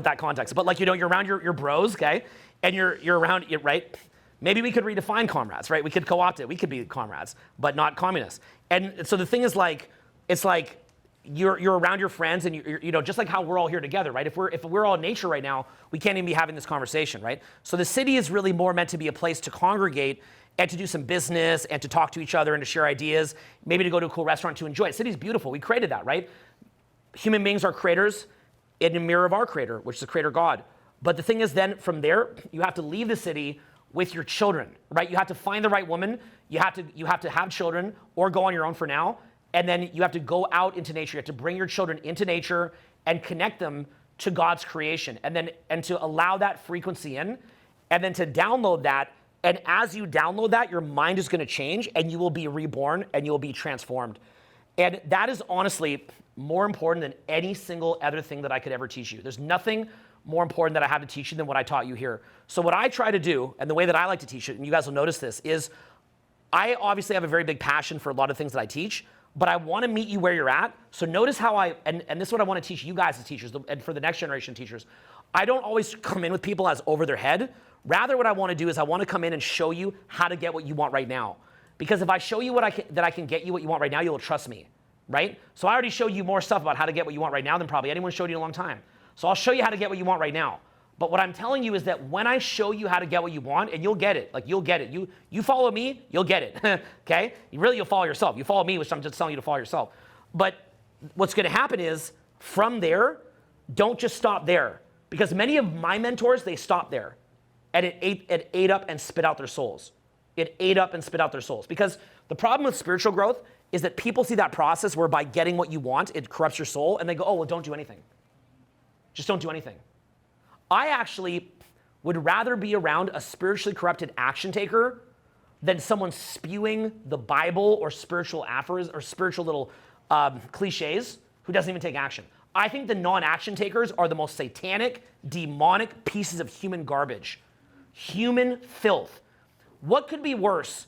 [SPEAKER 1] that context. But you're around your bros, okay? And you're around, right? Maybe we could redefine comrades, right? We could co-opt it. We could be comrades, but not communists. And so the thing is, it's like you're around your friends, and you're just like how we're all here together, right? If we're all in nature right now, we can't even be having this conversation, right? So the city is really more meant to be a place to congregate and to do some business and to talk to each other and to share ideas, maybe to go to a cool restaurant to enjoy it. City's beautiful. We created that, right? Human beings are creators in a mirror of our creator, which is the creator God. But the thing is, then from there, you have to leave the city with your children, right? You have to find the right woman. You have to have children or go on your own for now. And then you have to go out into nature. You have to bring your children into nature and connect them to God's creation. And to allow that frequency in, and then to download that. And as you download that, your mind is going to change, and you will be reborn, and you will be transformed. And that is honestly more important than any single other thing that I could ever teach you. There's nothing more important that I have to teach you than what I taught you here. So what I try to do, and the way that I like to teach it, and you guys will notice this, is I obviously have a very big passion for a lot of things that I teach, but I want to meet you where you're at. So notice how and this is what I want to teach you guys as teachers, and for the next generation teachers. I don't always come in with people as over their head. Rather, what I want to do is I want to come in and show you how to get what you want right now. Because if I show you that I can get you what you want right now, you'll trust me, right? So I already showed you more stuff about how to get what you want right now than probably anyone showed you in a long time. So I'll show you how to get what you want right now. But what I'm telling you is that when I show you how to get what you want, and you'll get it, you'll get it. You follow me, you'll get it, okay? You'll follow yourself. You follow me, which I'm just telling you to follow yourself. But what's gonna happen is, from there, don't just stop there. Because many of my mentors, they stopped there. And it ate up and spit out their souls. It ate up and spit out their souls. Because the problem with spiritual growth is that people see that process where by getting what you want, it corrupts your soul, and they go, oh, well, don't do anything. Just don't do anything. I actually would rather be around a spiritually corrupted action taker than someone spewing the Bible or spiritual aphorisms or spiritual little cliches who doesn't even take action. I think the non-action takers are the most satanic, demonic pieces of human garbage. Human filth. What could be worse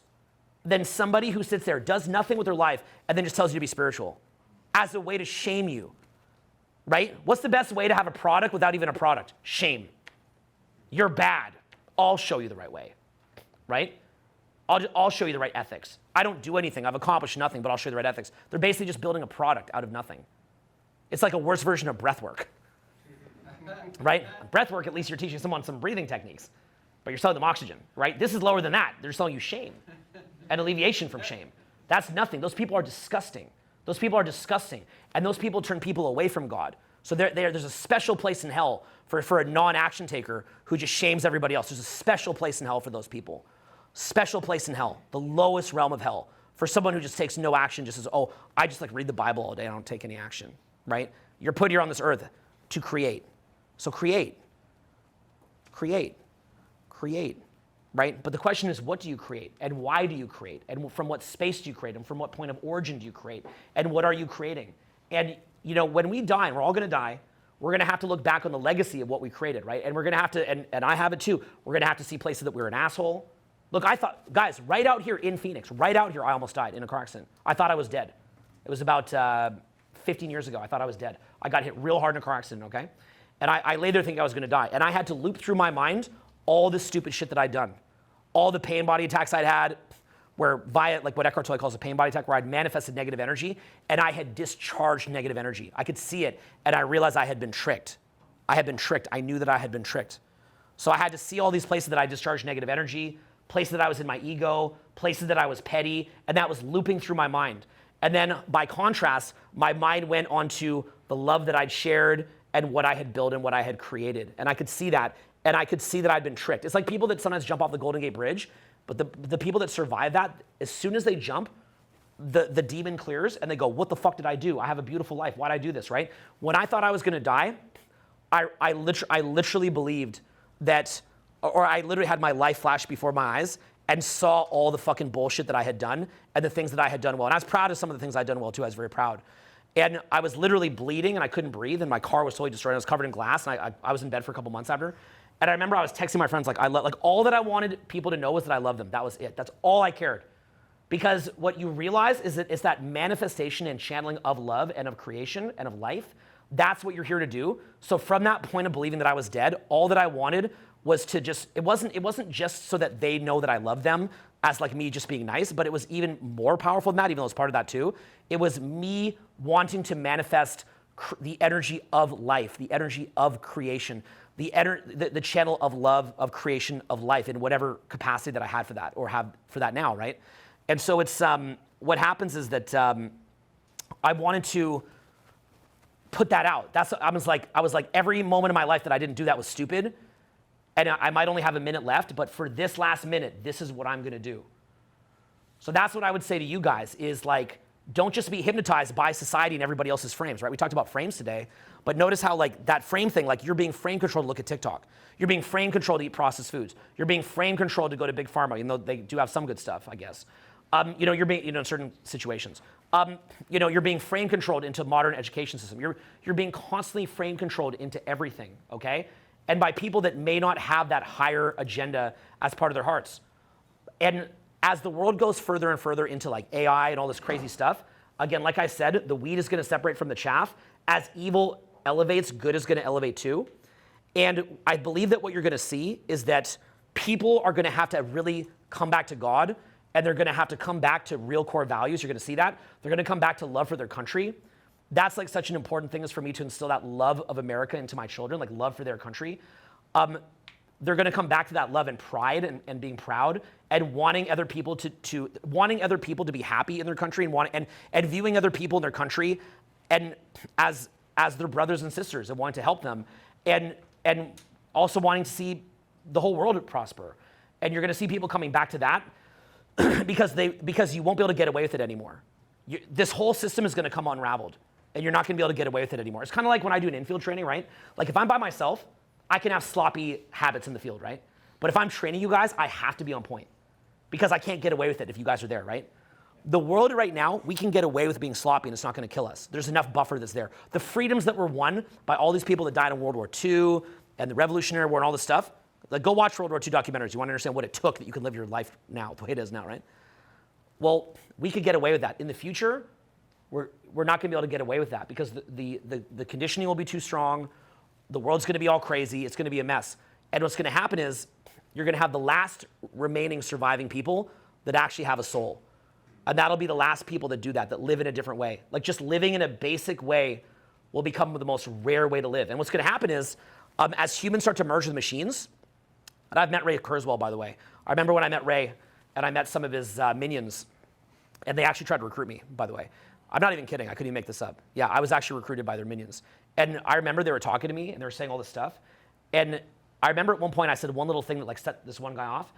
[SPEAKER 1] than somebody who sits there, does nothing with their life, and then just tells you to be spiritual as a way to shame you? Right? What's the best way to have a product without even a product? Shame. You're bad. I'll show you the right way. Right? I'll show you the right ethics. I don't do anything. I've accomplished nothing, but I'll show you the right ethics. They're basically just building a product out of nothing. It's like a worse version of breath work. Right? Breath work, at least you're teaching someone some breathing techniques, but you're selling them oxygen. Right? This is lower than that. They're selling you shame. and alleviation from shame. That's nothing. Those people are disgusting. Those people are disgusting. And those people turn people away from God. So there's a special place in hell for a non-action taker who just shames everybody else. There's a special place in hell for those people. Special place in hell, the lowest realm of hell. For someone who just takes no action, just says, oh, I just like read the Bible all day, I don't take any action, right? You're put here on this earth to create. So create, right? But the question is, what do you create? And why do you create? And from what space do you create? And from what point of origin do you create? And what are you creating? And you know, when we die, and we're all gonna die, we're gonna have to look back on the legacy of what we created, right? And we're gonna have to, and I have it too, we're gonna have to see places that we were an asshole. Look, I thought, guys, right out here in Phoenix, right out here, I almost died in a car accident. I thought I was dead. It was about 15 years ago, I thought I was dead. I got hit real hard in a car accident, okay? And I lay there thinking I was gonna die. And I had to loop through my mind all the stupid shit that I'd done. All the pain body attacks I'd had, where via, like what Eckhart Tolle calls a pain body attack, where I'd manifested negative energy, and I had discharged negative energy. I could see it, and I realized I had been tricked. I had been tricked. I knew that I had been tricked. So I had to see all these places that I discharged negative energy, places that I was in my ego, places that I was petty, and that was looping through my mind. And then by contrast, my mind went onto the love that I'd shared and what I had built and what I had created. And I could see that, and I could see that I'd been tricked. It's like people that sometimes jump off the Golden Gate Bridge, but the people that survive that, as soon as they jump, the demon clears and they go, what the fuck did I do? I have a beautiful life. Why'd I do this, right? When I thought I was gonna die, I literally believed that, or I literally had my life flash before my eyes and saw all the fucking bullshit that I had done and the things that I had done well. And I was proud of some of the things I'd done well too. I was very proud. And I was literally bleeding and I couldn't breathe and my car was totally destroyed. I was covered in glass and I was in bed for a couple months after. And I remember I was texting my friends like, all that I wanted people to know was that I loved them. That was it. That's all I cared. Because what you realize is that it's that manifestation and channeling of love and of creation and of life. That's what you're here to do. So from that point of believing that I was dead, all that I wanted was to just, it wasn't just so that they know that I love them as like me just being nice, but it was even more powerful than that, even though it's part of that too. It was me wanting to manifest the energy of life, the energy of creation, the channel of love, of creation, of life in whatever capacity that I had for that or have for that now, right? And so it's, what happens is that I wanted to put that out. I was like, every moment of my life that I didn't do that was stupid. And I might only have a minute left, but for this last minute, this is what I'm gonna do. So that's what I would say to you guys is like, don't just be hypnotized by society and everybody else's frames, right? We talked about frames today, but notice how like that frame thing, like you're being frame controlled to look at TikTok. You're being frame controlled to eat processed foods. You're being frame controlled to go to Big Pharma, even though they do have some good stuff, I guess. You're being, in certain situations. You're being frame controlled into modern education system. You're being constantly frame controlled into everything, okay? And by people that may not have that higher agenda as part of their hearts. And as the world goes further and further into like AI and all this crazy stuff, again, like I said, the wheat is gonna separate from the chaff. As evil elevates, good is gonna elevate too. And I believe that what you're gonna see is that people are gonna have to really come back to God, and they're gonna have to come back to real core values. You're gonna see that. They're gonna come back to love for their country. That's like such an important thing is for me to instill that love of America into my children, like love for their country. They're gonna come back to that love and pride and being proud and wanting other people to be happy in their country and viewing other people in their country and as their brothers and sisters and wanting to help them and also wanting to see the whole world prosper. And you're gonna see people coming back to that because you won't be able to get away with it anymore. This whole system is gonna come unraveled and you're not gonna be able to get away with it anymore. It's kind of like when I do an infield training, right? Like if I'm by myself, I can have sloppy habits in the field, right? But if I'm training you guys, I have to be on point because I can't get away with it if you guys are there, right? The world right now, we can get away with being sloppy and it's not gonna kill us. There's enough buffer that's there. The freedoms that were won by all these people that died in World War II and the Revolutionary War and all this stuff, like go watch World War II documentaries. You wanna understand what it took that you can live your life now, the way it is now, right? Well, we could get away with that. In the future, we're not gonna be able to get away with that because the conditioning will be too strong. The world's gonna be all crazy. It's gonna be a mess. And what's gonna happen is you're gonna have the last remaining surviving people that actually have a soul. And that'll be the last people that do that live in a different way. Like just living in a basic way will become the most rare way to live. And what's gonna happen is as humans start to merge with machines, and I've met Ray Kurzweil, by the way. I remember when I met Ray, and I met some of his minions, and they actually tried to recruit me, by the way. I'm not even kidding. I couldn't even make this up. Yeah, I was actually recruited by their minions. And I remember they were talking to me, and they were saying all this stuff. And I remember at one point I said one little thing that like set this one guy off.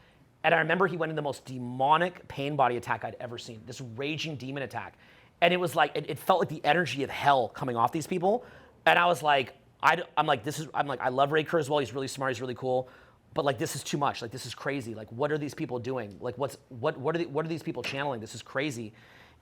[SPEAKER 1] And I remember he went into the most demonic pain body attack I'd ever seen, this raging demon attack. And it was like, it felt like the energy of hell coming off these people. And I was like, I love Ray Kurzweil. He's really smart. He's really cool. But like, this is too much. Like, this is crazy. Like, what are these people doing? Like, what are these people channeling? This is crazy.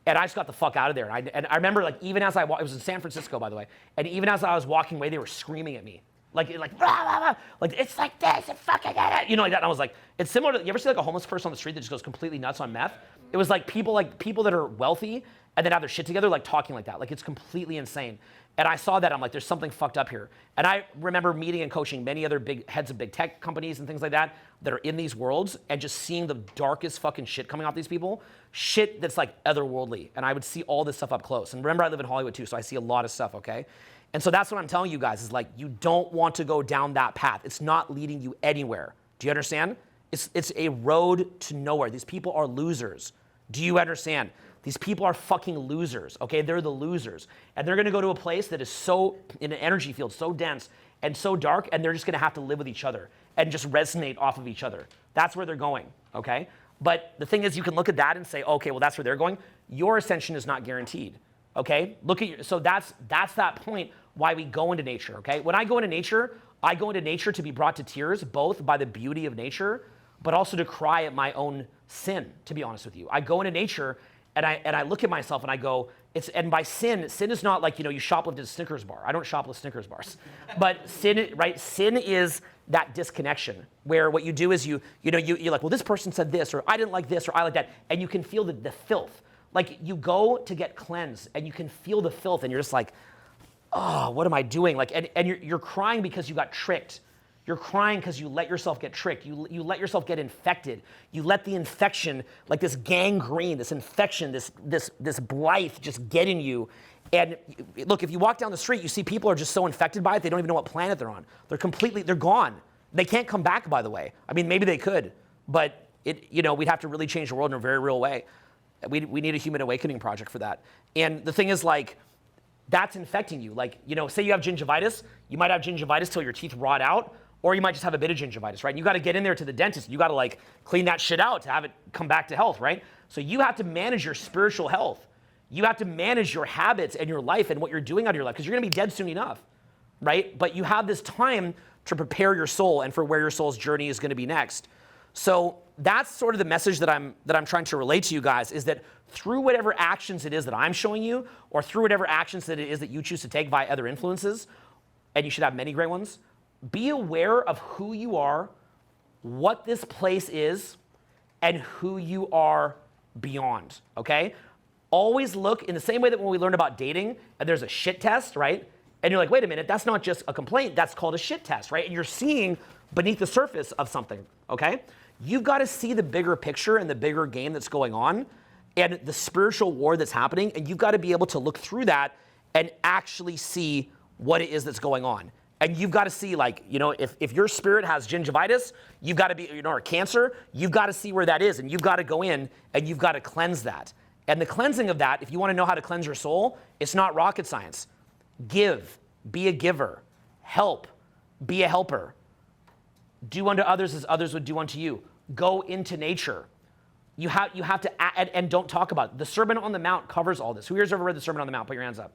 [SPEAKER 1] And I just got the fuck out of there. And I remember, like, even as it was in San Francisco, by the way. And even as I was walking away, they were screaming at me. Like, rah, rah, rah. Like, it's like this, and fucking get it. You know, like that. And I was like, it's similar to, you ever see like a homeless person on the street that just goes completely nuts on meth? It was like people that are wealthy and then have their shit together, like talking like that. Like, it's completely insane. And I saw that, I'm like, there's something fucked up here. And I remember meeting and coaching many other big heads of big tech companies and things like that are in these worlds, and just seeing the darkest fucking shit coming off these people, shit that's like otherworldly. And I would see all this stuff up close. And remember, I live in Hollywood too, so I see a lot of stuff, okay? And so that's what I'm telling you guys, is like, you don't want to go down that path. It's not leading you anywhere. Do you understand? It's a road to nowhere. These people are losers. Do you understand? These people are fucking losers, okay? They're the losers. And they're gonna go to a place that is so, in an energy field, so dense and so dark, and they're just gonna have to live with each other and just resonate off of each other. That's where they're going, okay? But the thing is, you can look at that and say, okay, well, that's where they're going. Your ascension is not guaranteed, okay? So that's that point why we go into nature, okay? When I go into nature to be brought to tears, both by the beauty of nature, but also to cry at my own sin, to be honest with you. I go into nature and I look at myself and I go, and by sin is not like, you shoplifted a Snickers bar. I don't shoplift Snickers bars. But sin, right? Sin is that disconnection where what you do is you're like, well, this person said this, or I didn't like this, or I like that. And you can feel the filth. Like, you go to get cleansed and you can feel the filth and you're just like, oh, what am I doing? Like, and you're crying because you got tricked. You're crying because you let yourself get tricked. You let yourself get infected. You let the infection, like this gangrene, this infection, this blight just get in you. And look, if you walk down the street, you see people are just so infected by it, they don't even know what planet they're on. They're gone. They can't come back, by the way. I mean, maybe they could, but we'd have to really change the world in a very real way. We need a human awakening project for that. And the thing is, like, that's infecting you. Like, say you have gingivitis, you might have gingivitis till your teeth rot out, or you might just have a bit of gingivitis, right? And you gotta get in there to the dentist. You gotta like clean that shit out to have it come back to health, right? So you have to manage your spiritual health. You have to manage your habits and your life and what you're doing out of your life, because you're gonna be dead soon enough, right? But you have this time to prepare your soul and for where your soul's journey is gonna be next. So that's sort of the message that I'm trying to relate to you guys, is that through whatever actions it is that I'm showing you, or through whatever actions that it is that you choose to take via other influences, and you should have many great ones, be aware of who you are, what this place is, and who you are beyond, okay? Always look in the same way that when we learned about dating, and there's a shit test, right? And you're like, wait a minute, that's not just a complaint, that's called a shit test, right? And you're seeing beneath the surface of something, okay? You've got to see the bigger picture and the bigger game that's going on and the spiritual war that's happening, and you've got to be able to look through that and actually see what it is that's going on. And you've got to see, like, if your spirit has gingivitis, you've got to be, or cancer, you've got to see where that is, and you've got to go in and you've got to cleanse that. And the cleansing of that, if you want to know how to cleanse your soul, it's not rocket science. Give, be a giver. Help, be a helper. Do unto others as others would do unto you. Go into nature. You have to, and don't talk about it. The Sermon on the Mount covers all this. Who here's ever read the Sermon on the Mount? Put your hands up.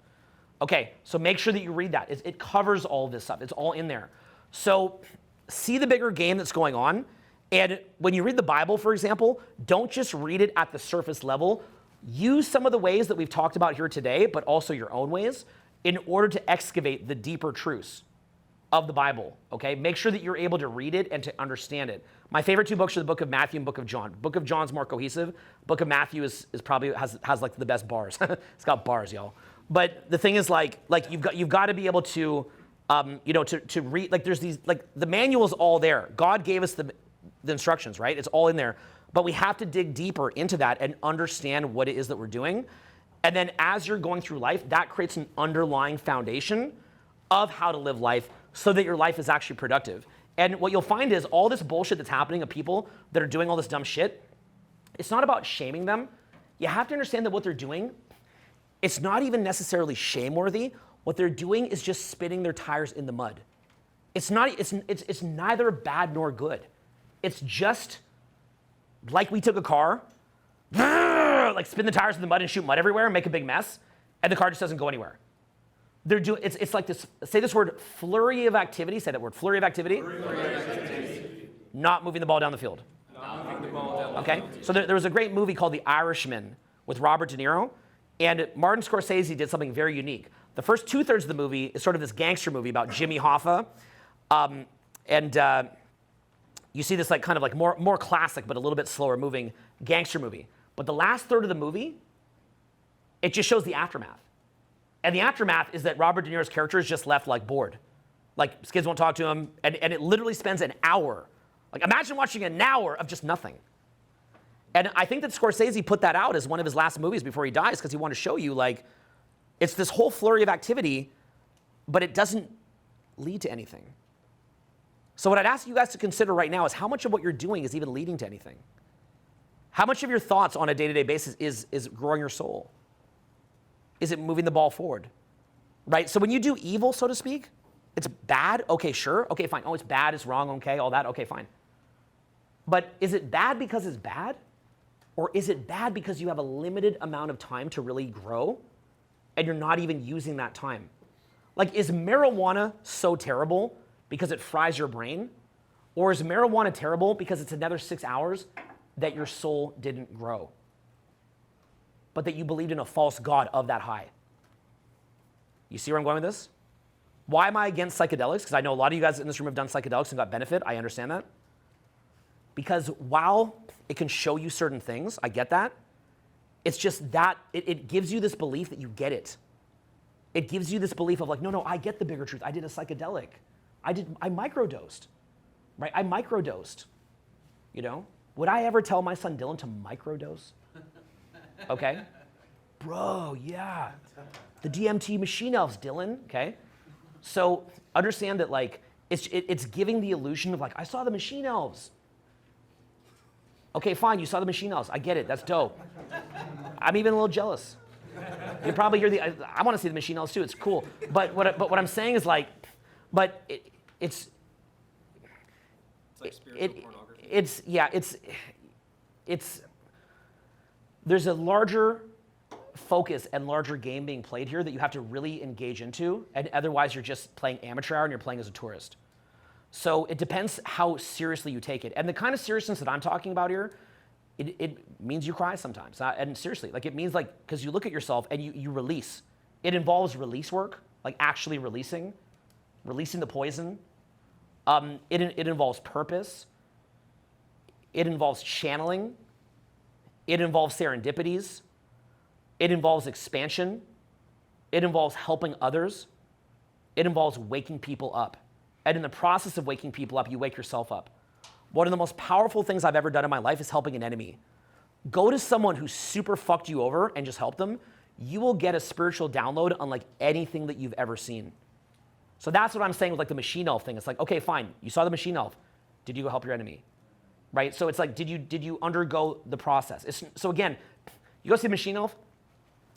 [SPEAKER 1] Okay, so make sure that you read that. It covers all this stuff. It's all in there. So see the bigger game that's going on. And when you read the Bible, for example, don't just read it at the surface level. Use some of the ways that we've talked about here today, but also your own ways, in order to excavate the deeper truths of the Bible, okay? Make sure that you're able to read it and to understand it. My favorite two books are the Book of Matthew and Book of John. Book of John's more cohesive. Book of Matthew is probably has like the best bars. It's got bars, y'all. But the thing is, like you've got to be able to, to read. Like, there's these, like, the manual's all there. God gave us the instructions, right? It's all in there. But we have to dig deeper into that and understand what it is that we're doing. And then as you're going through life, that creates an underlying foundation of how to live life so that your life is actually productive. And what you'll find is all this bullshit that's happening of people that are doing all this dumb shit, it's not about shaming them. You have to understand that what they're doing, it's not even necessarily shameworthy. What they're doing is just spinning their tires in the mud. It's neither bad nor good. It's just like we took a car, like spin the tires in the mud and shoot mud everywhere and make a big mess, and the car just doesn't go anywhere. It's like this, say this word, flurry of activity. Say that word, flurry of activity. Not moving the ball down the field. Okay? So there was a great movie called The Irishman with Robert De Niro, and Martin Scorsese did something very unique. The first 2/3 of the movie is sort of this gangster movie about Jimmy Hoffa, and you see this like kind of like more classic but a little bit slower moving gangster movie. But the last third of the movie, it just shows the aftermath. And the aftermath is that Robert De Niro's character is just left like bored. Like his kids won't talk to him, and it literally spends an hour. Like imagine watching an hour of just nothing. And I think that Scorsese put that out as one of his last movies before he dies because he wanted to show you like, it's this whole flurry of activity, but it doesn't lead to anything. So what I'd ask you guys to consider right now is how much of what you're doing is even leading to anything? How much of your thoughts on a day-to-day basis is growing your soul? Is it moving the ball forward? Right? So when you do evil, so to speak, it's bad, okay, sure, okay, fine. Oh, it's bad, it's wrong, okay, all that, okay, fine. But is it bad because it's bad? Or is it bad because you have a limited amount of time to really grow and you're not even using that time? Like, is marijuana so terrible because it fries your brain? Or is marijuana terrible because it's another 6 hours that your soul didn't grow, but that you believed in a false god of that high? You see where I'm going with this? Why am I against psychedelics? Because I know a lot of you guys in this room have done psychedelics and got benefit. I understand that. Because while it can show you certain things, I get that, it's just that it gives you this belief that you get it. It gives you this belief of like, no, I get the bigger truth. I did a psychedelic. I microdosed, right? I microdosed, you know? Would I ever tell my son Dylan to microdose? Okay? Bro, yeah. The DMT machine elves, Dylan, okay? So understand that like, it's giving the illusion of like, I saw the machine elves. Okay, fine, you saw the machine elves. I get it, that's dope. I'm even a little jealous. You probably hear I want to see the machine elves too, it's cool. But what I'm saying is like, it's
[SPEAKER 2] like spiritual pornography.
[SPEAKER 1] It's there's a larger focus and larger game being played here that you have to really engage into, and otherwise you're just playing amateur hour and you're playing as a tourist. So it depends how seriously you take it. And the kind of seriousness that I'm talking about here, it means you cry sometimes. And seriously, like it means like, because you look at yourself and you release. It involves release work, like actually releasing the poison. It involves purpose. It involves channeling. It involves serendipities. It involves expansion. It involves helping others. It involves waking people up. And in the process of waking people up, you wake yourself up. One of the most powerful things I've ever done in my life is helping an enemy. Go to someone who super fucked you over and just help them. You will get a spiritual download unlike anything that you've ever seen. So that's what I'm saying with like the machine elf thing. It's like, okay, fine, you saw the machine elf. Did you go help your enemy? Right? So it's like, did you undergo the process? So again, you go see the machine elf,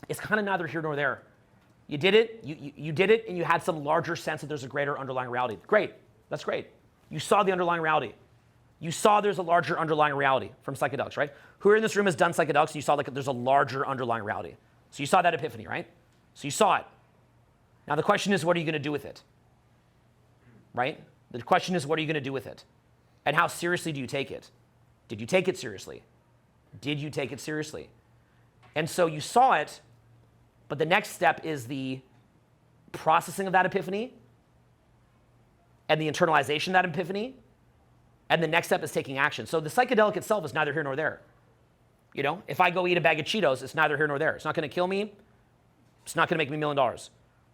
[SPEAKER 1] it's kind of neither here nor there. You did it, you did it, and you had some larger sense that there's a greater underlying reality. Great, that's great. You saw the underlying reality. You saw there's a larger underlying reality from psychedelics, right? Who in this room has done psychedelics and you saw like there's a larger underlying reality? So you saw that epiphany, right? So you saw it. Now the question is, what are you gonna do with it? Right? The question is, what are you gonna do with it? And how seriously do you take it? Did you take it seriously? Did you take it seriously? And so you saw it, but the next step is the processing of that epiphany and the internalization of that epiphany. And the next step is taking action. So the psychedelic itself is neither here nor there. You know, if I go eat a bag of Cheetos, it's neither here nor there. It's not gonna kill me. It's not gonna make me $1 million,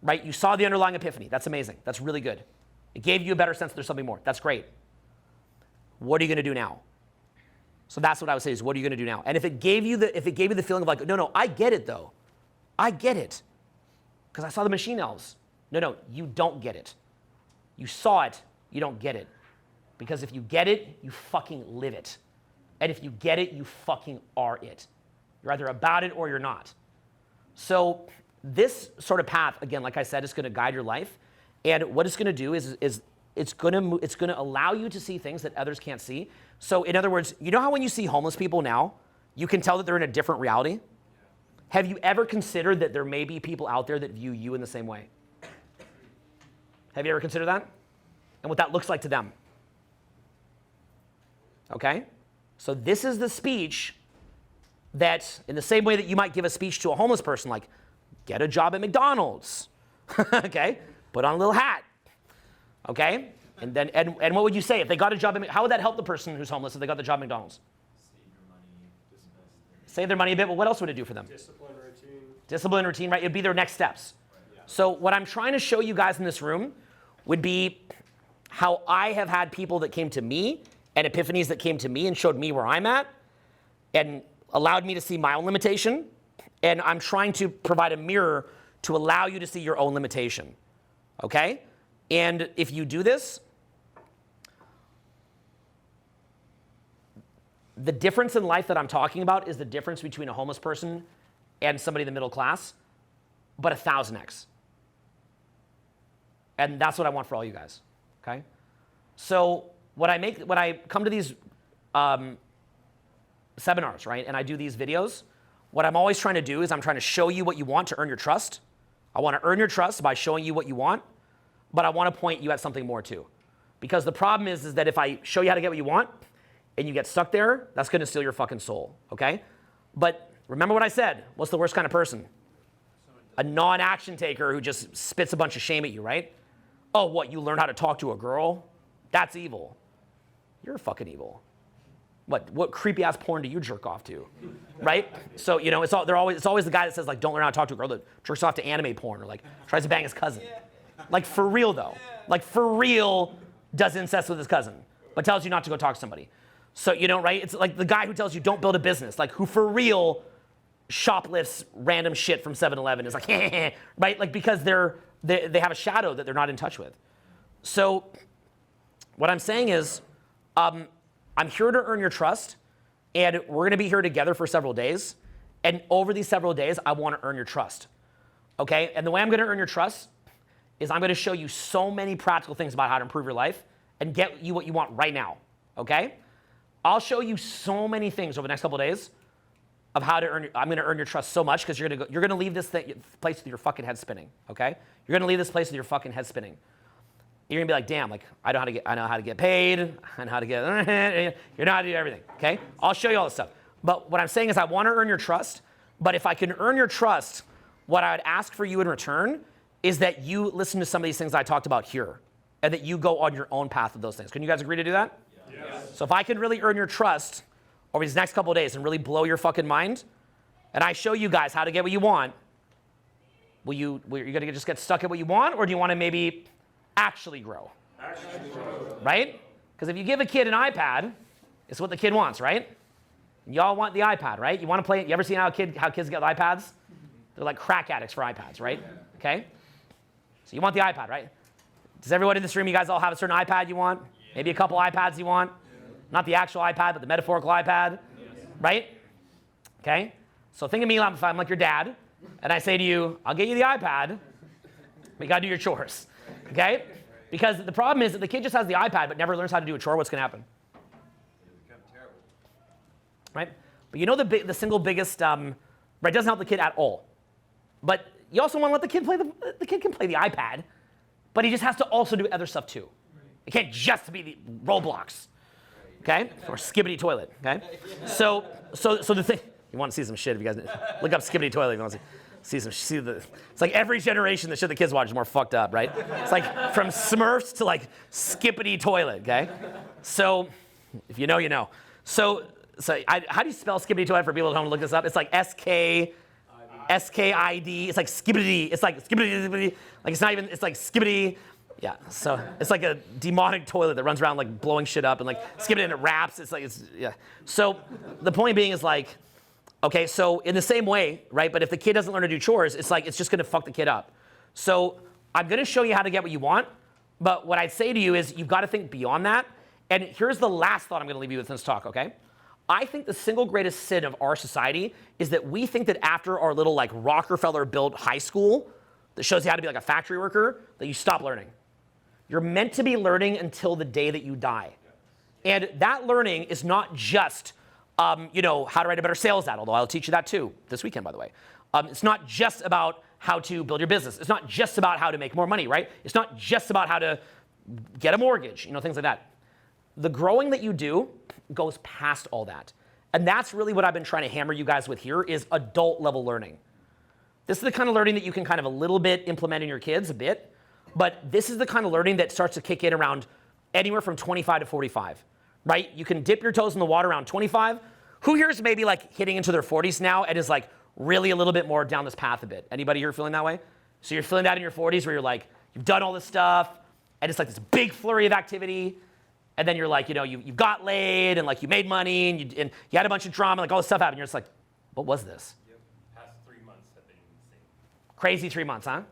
[SPEAKER 1] right? You saw the underlying epiphany. That's amazing. That's really good. It gave you a better sense that there's something more. That's great. What are you gonna do now? So that's what I would say is, what are you gonna do now? And if it gave you the feeling of like, no, I get it though. I get it, because I saw the machine elves. No, you don't get it. You saw it, you don't get it. Because if you get it, you fucking live it. And if you get it, you fucking are it. You're either about it or you're not. So this sort of path, again, like I said, is going to guide your life. And what it's going to do is it's going to allow you to see things that others can't see. So in other words, you know how when you see homeless people now, you can tell that they're in a different reality? Have you ever considered that there may be people out there that view you in the same way? Have you ever considered that? And what that looks like to them? Okay? So this is the speech that, in the same way that you might give a speech to a homeless person, like, get a job at McDonald's, okay? Put on a little hat, okay? And then, and what would you say if they got a job at, how would that help the person who's homeless if they got the job at McDonald's? Save their money a bit, but what else would it do for them?
[SPEAKER 2] Discipline, routine.
[SPEAKER 1] Discipline, routine, right? It'd be their next steps. So what I'm trying to show you guys in this room would be how I have had people that came to me and epiphanies that came to me and showed me where I'm at and allowed me to see my own limitation. And I'm trying to provide a mirror to allow you to see your own limitation, okay? And if you do this, the difference in life that I'm talking about is the difference between a homeless person and somebody in the middle class, but 1,000x. And that's what I want for all you guys, okay? So when I come to these seminars, right, and I do these videos, what I'm always trying to do is I'm trying to show you what you want to earn your trust. I want to earn your trust by showing you what you want, but I want to point you at something more too. Because the problem is that if I show you how to get what you want and you get stuck there, that's going to steal your fucking soul, okay? But remember what I said. What's the worst kind of person? A non-action taker who just spits a bunch of shame at you, right? Oh, what, you learned how to talk to a girl? That's evil. You're fucking evil. What creepy ass porn do you jerk off to, right? So you know it's always the guy that says like don't learn how to talk to a girl that jerks off to anime porn or like tries to bang his cousin, like for real though, like for real does incest with his cousin, but tells you not to go talk to somebody. So you know right? It's like the guy who tells you don't build a business, like who for real shoplifts random shit from 7-Eleven is like right? Like because they have a shadow that they're not in touch with. So what I'm saying is. I'm here to earn your trust, and we're going to be here together for several days. And over these several days, I want to earn your trust, okay? And the way I'm going to earn your trust is I'm going to show you so many practical things about how to improve your life and get you what you want right now, okay? I'll show you so many things over the next couple of days of how to earn. I'm going to earn your trust so much because you're going to leave this place with your fucking head spinning, okay? You're going to leave this place with your fucking head spinning. You're gonna be like, damn, like I know how to get paid, I know how to get, you know how to do everything, okay? I'll show you all this stuff. But what I'm saying is I want to earn your trust, but if I can earn your trust, what I would ask for you in return is that you listen to some of these things I talked about here and that you go on your own path with those things. Can you guys agree to do that? Yes. So if I can really earn your trust over these next couple of days and really blow your fucking mind, and I show you guys how to get what you want, are you gonna just get stuck at what you want, or do you want to maybe actually grow? Right? Because if you give a kid an iPad, it's what the kid wants, right? Y'all want the iPad, right? You want to play it? You ever seen how kids get iPads? They're like crack addicts for iPads, right? Okay? So you want the iPad, right? Does everyone in this room, you guys all have a certain iPad you want? Maybe a couple iPads you want? Not the actual iPad, but the metaphorical iPad, right? Okay? So think of me if I'm like your dad, and I say to you, I'll get you the iPad, but you got to do your chores. Okay? Because the problem is that the kid just has the iPad but never learns how to do a chore, what's going to happen?
[SPEAKER 6] It'll become terrible.
[SPEAKER 1] Right? But you know the single biggest, right, it doesn't help the kid at all. But you also want to let the kid play the kid can play the iPad, but he just has to also do other stuff too. It can't just be the Roblox, okay? Or Skibbity Toilet, okay? So the thing, you want to see some shit if you guys look up Skibbity Toilet if you want to see. It's like every generation the shit the kids watch is more fucked up, right? It's like from Smurfs to like Skippity Toilet, okay? So if you know, you know. So how do you spell Skippity Toilet for people at home to look this up? It's like SKID. It's like Skibbity. It's like Skibbity. Like it's not even. It's like Skibbity. Yeah. So it's like a demonic toilet that runs around like blowing shit up and like Skibbity and it raps. Yeah. So the point being is like. Okay, so in the same way, right, but if the kid doesn't learn to do chores, it's like it's just gonna fuck the kid up. So I'm gonna show you how to get what you want, but what I'd say to you is you've gotta think beyond that. And here's the last thought I'm gonna leave you with in this talk, okay? I think the single greatest sin of our society is that we think that after our little like Rockefeller-built high school that shows you how to be like a factory worker, that you stop learning. You're meant to be learning until the day that you die. And that learning is not just, how to write a better sales ad, although I'll teach you that too this weekend, by the way. It's not just about how to build your business. It's not just about how to make more money, right? It's not just about how to get a mortgage, things like that. The growing that you do goes past all that. And that's really what I've been trying to hammer you guys with here is adult level learning. This is the kind of learning that you can kind of a little bit implement in your kids a bit, but this is the kind of learning that starts to kick in around anywhere from 25 to 45, right? You can dip your toes in the water around 25. Who here is maybe like hitting into their 40s now and is like really a little bit more down this path a bit? Anybody here feeling that way? So you're feeling that in your 40s where you're like, you've done all this stuff and it's like this big flurry of activity. And then you're like, you got laid and like you made money and you had a bunch of drama, like all this stuff happened. You're just like, what was this?
[SPEAKER 4] Yep. Past 3 months have been insane.
[SPEAKER 1] Crazy 3 months, huh?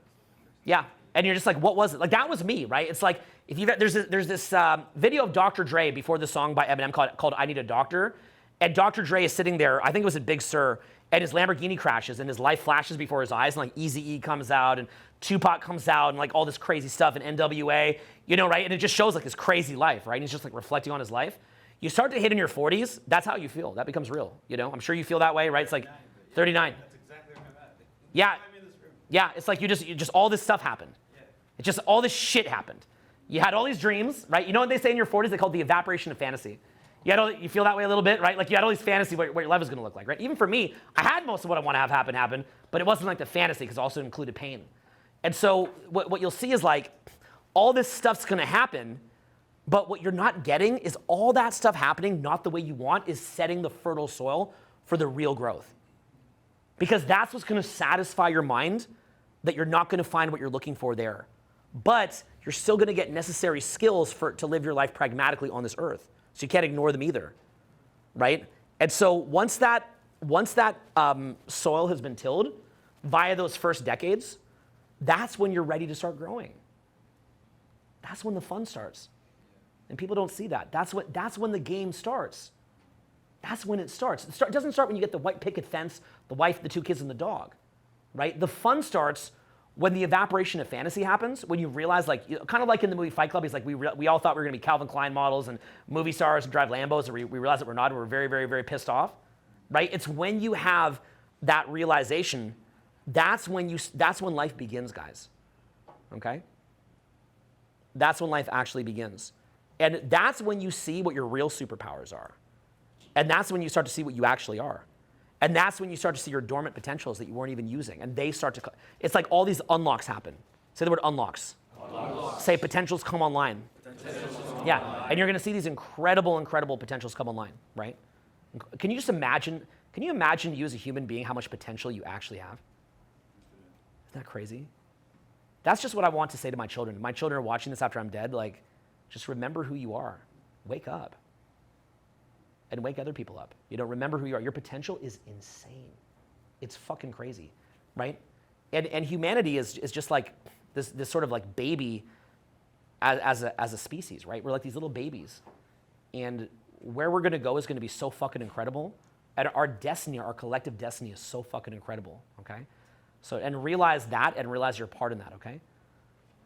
[SPEAKER 1] Yeah. And you're just like, what was it? Like that was me, right? It's like if you there's this video of Dr. Dre before the song by Eminem called "I Need a Doctor," and Dr. Dre is sitting there. I think it was at Big Sur, and his Lamborghini crashes, and his life flashes before his eyes, and like Eazy-E comes out, and Tupac comes out, and like all this crazy stuff, and NWA, right? And it just shows like his crazy life, right? And he's just like reflecting on his life. You start to hit in your 40s, that's how you feel. That becomes real, I'm sure you feel that way, right? It's like 39.
[SPEAKER 6] That's exactly where I'm at.
[SPEAKER 1] Yeah.
[SPEAKER 6] I'm in this room.
[SPEAKER 1] Yeah, it's like you just all this stuff happened. It's just all this shit happened. You had all these dreams, right? You know what they say in your 40s? They call it the evaporation of fantasy. You feel that way a little bit, right? Like you had all these fantasy what your life is going to look like, right? Even for me, I had most of what I want to have happen, but it wasn't like the fantasy because it also included pain. And so what you'll see is like all this stuff's going to happen, but what you're not getting is all that stuff happening not the way you want is setting the fertile soil for the real growth. Because that's what's going to satisfy your mind that you're not going to find what you're looking for there. But you're still going to get necessary skills to live your life pragmatically on this earth. So you can't ignore them either, right? And so once that soil has been tilled via those first decades, that's when you're ready to start growing. That's when the fun starts. And people don't see that. That's when the game starts. That's when it starts. It doesn't start when you get the white picket fence, the wife, the 2 kids, and the dog, right? The fun starts when the evaporation of fantasy happens, when you realize, like, kind of like in the movie Fight Club, he's like, we all thought we were going to be Calvin Klein models and movie stars and drive Lambos, and we realized that we're not, and we're very, very, very pissed off, right? It's when you have that realization, that's when life begins, guys, okay? That's when life actually begins. And that's when you see what your real superpowers are. And that's when you start to see what you actually are. And that's when you start to see your dormant potentials that you weren't even using. And they start to, it's like all these unlocks happen. Say the word unlocks. Unlocks. Say potentials come online. Yeah, and you're going to see these incredible, incredible potentials come online, right? Can you imagine you as a human being how much potential you actually have? Isn't that crazy? That's just what I want to say to my children. My children are watching this after I'm dead. Like, just remember who you are. Wake up. And wake other people up. Remember who you are. Your potential is insane. It's fucking crazy, right? And humanity is just like this sort of like baby as a species, right? We're like these little babies. And where we're going to go is going to be so fucking incredible. And our destiny, our collective destiny is so fucking incredible, okay? So, and realize that and realize you're part in that, okay?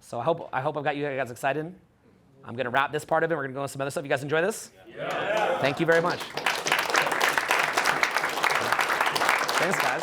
[SPEAKER 1] So I hope I've got you guys excited. I'm going to wrap this part of it. We're going to go on some other stuff. You guys enjoy this? Yeah. Thank you very much. Thanks, guys.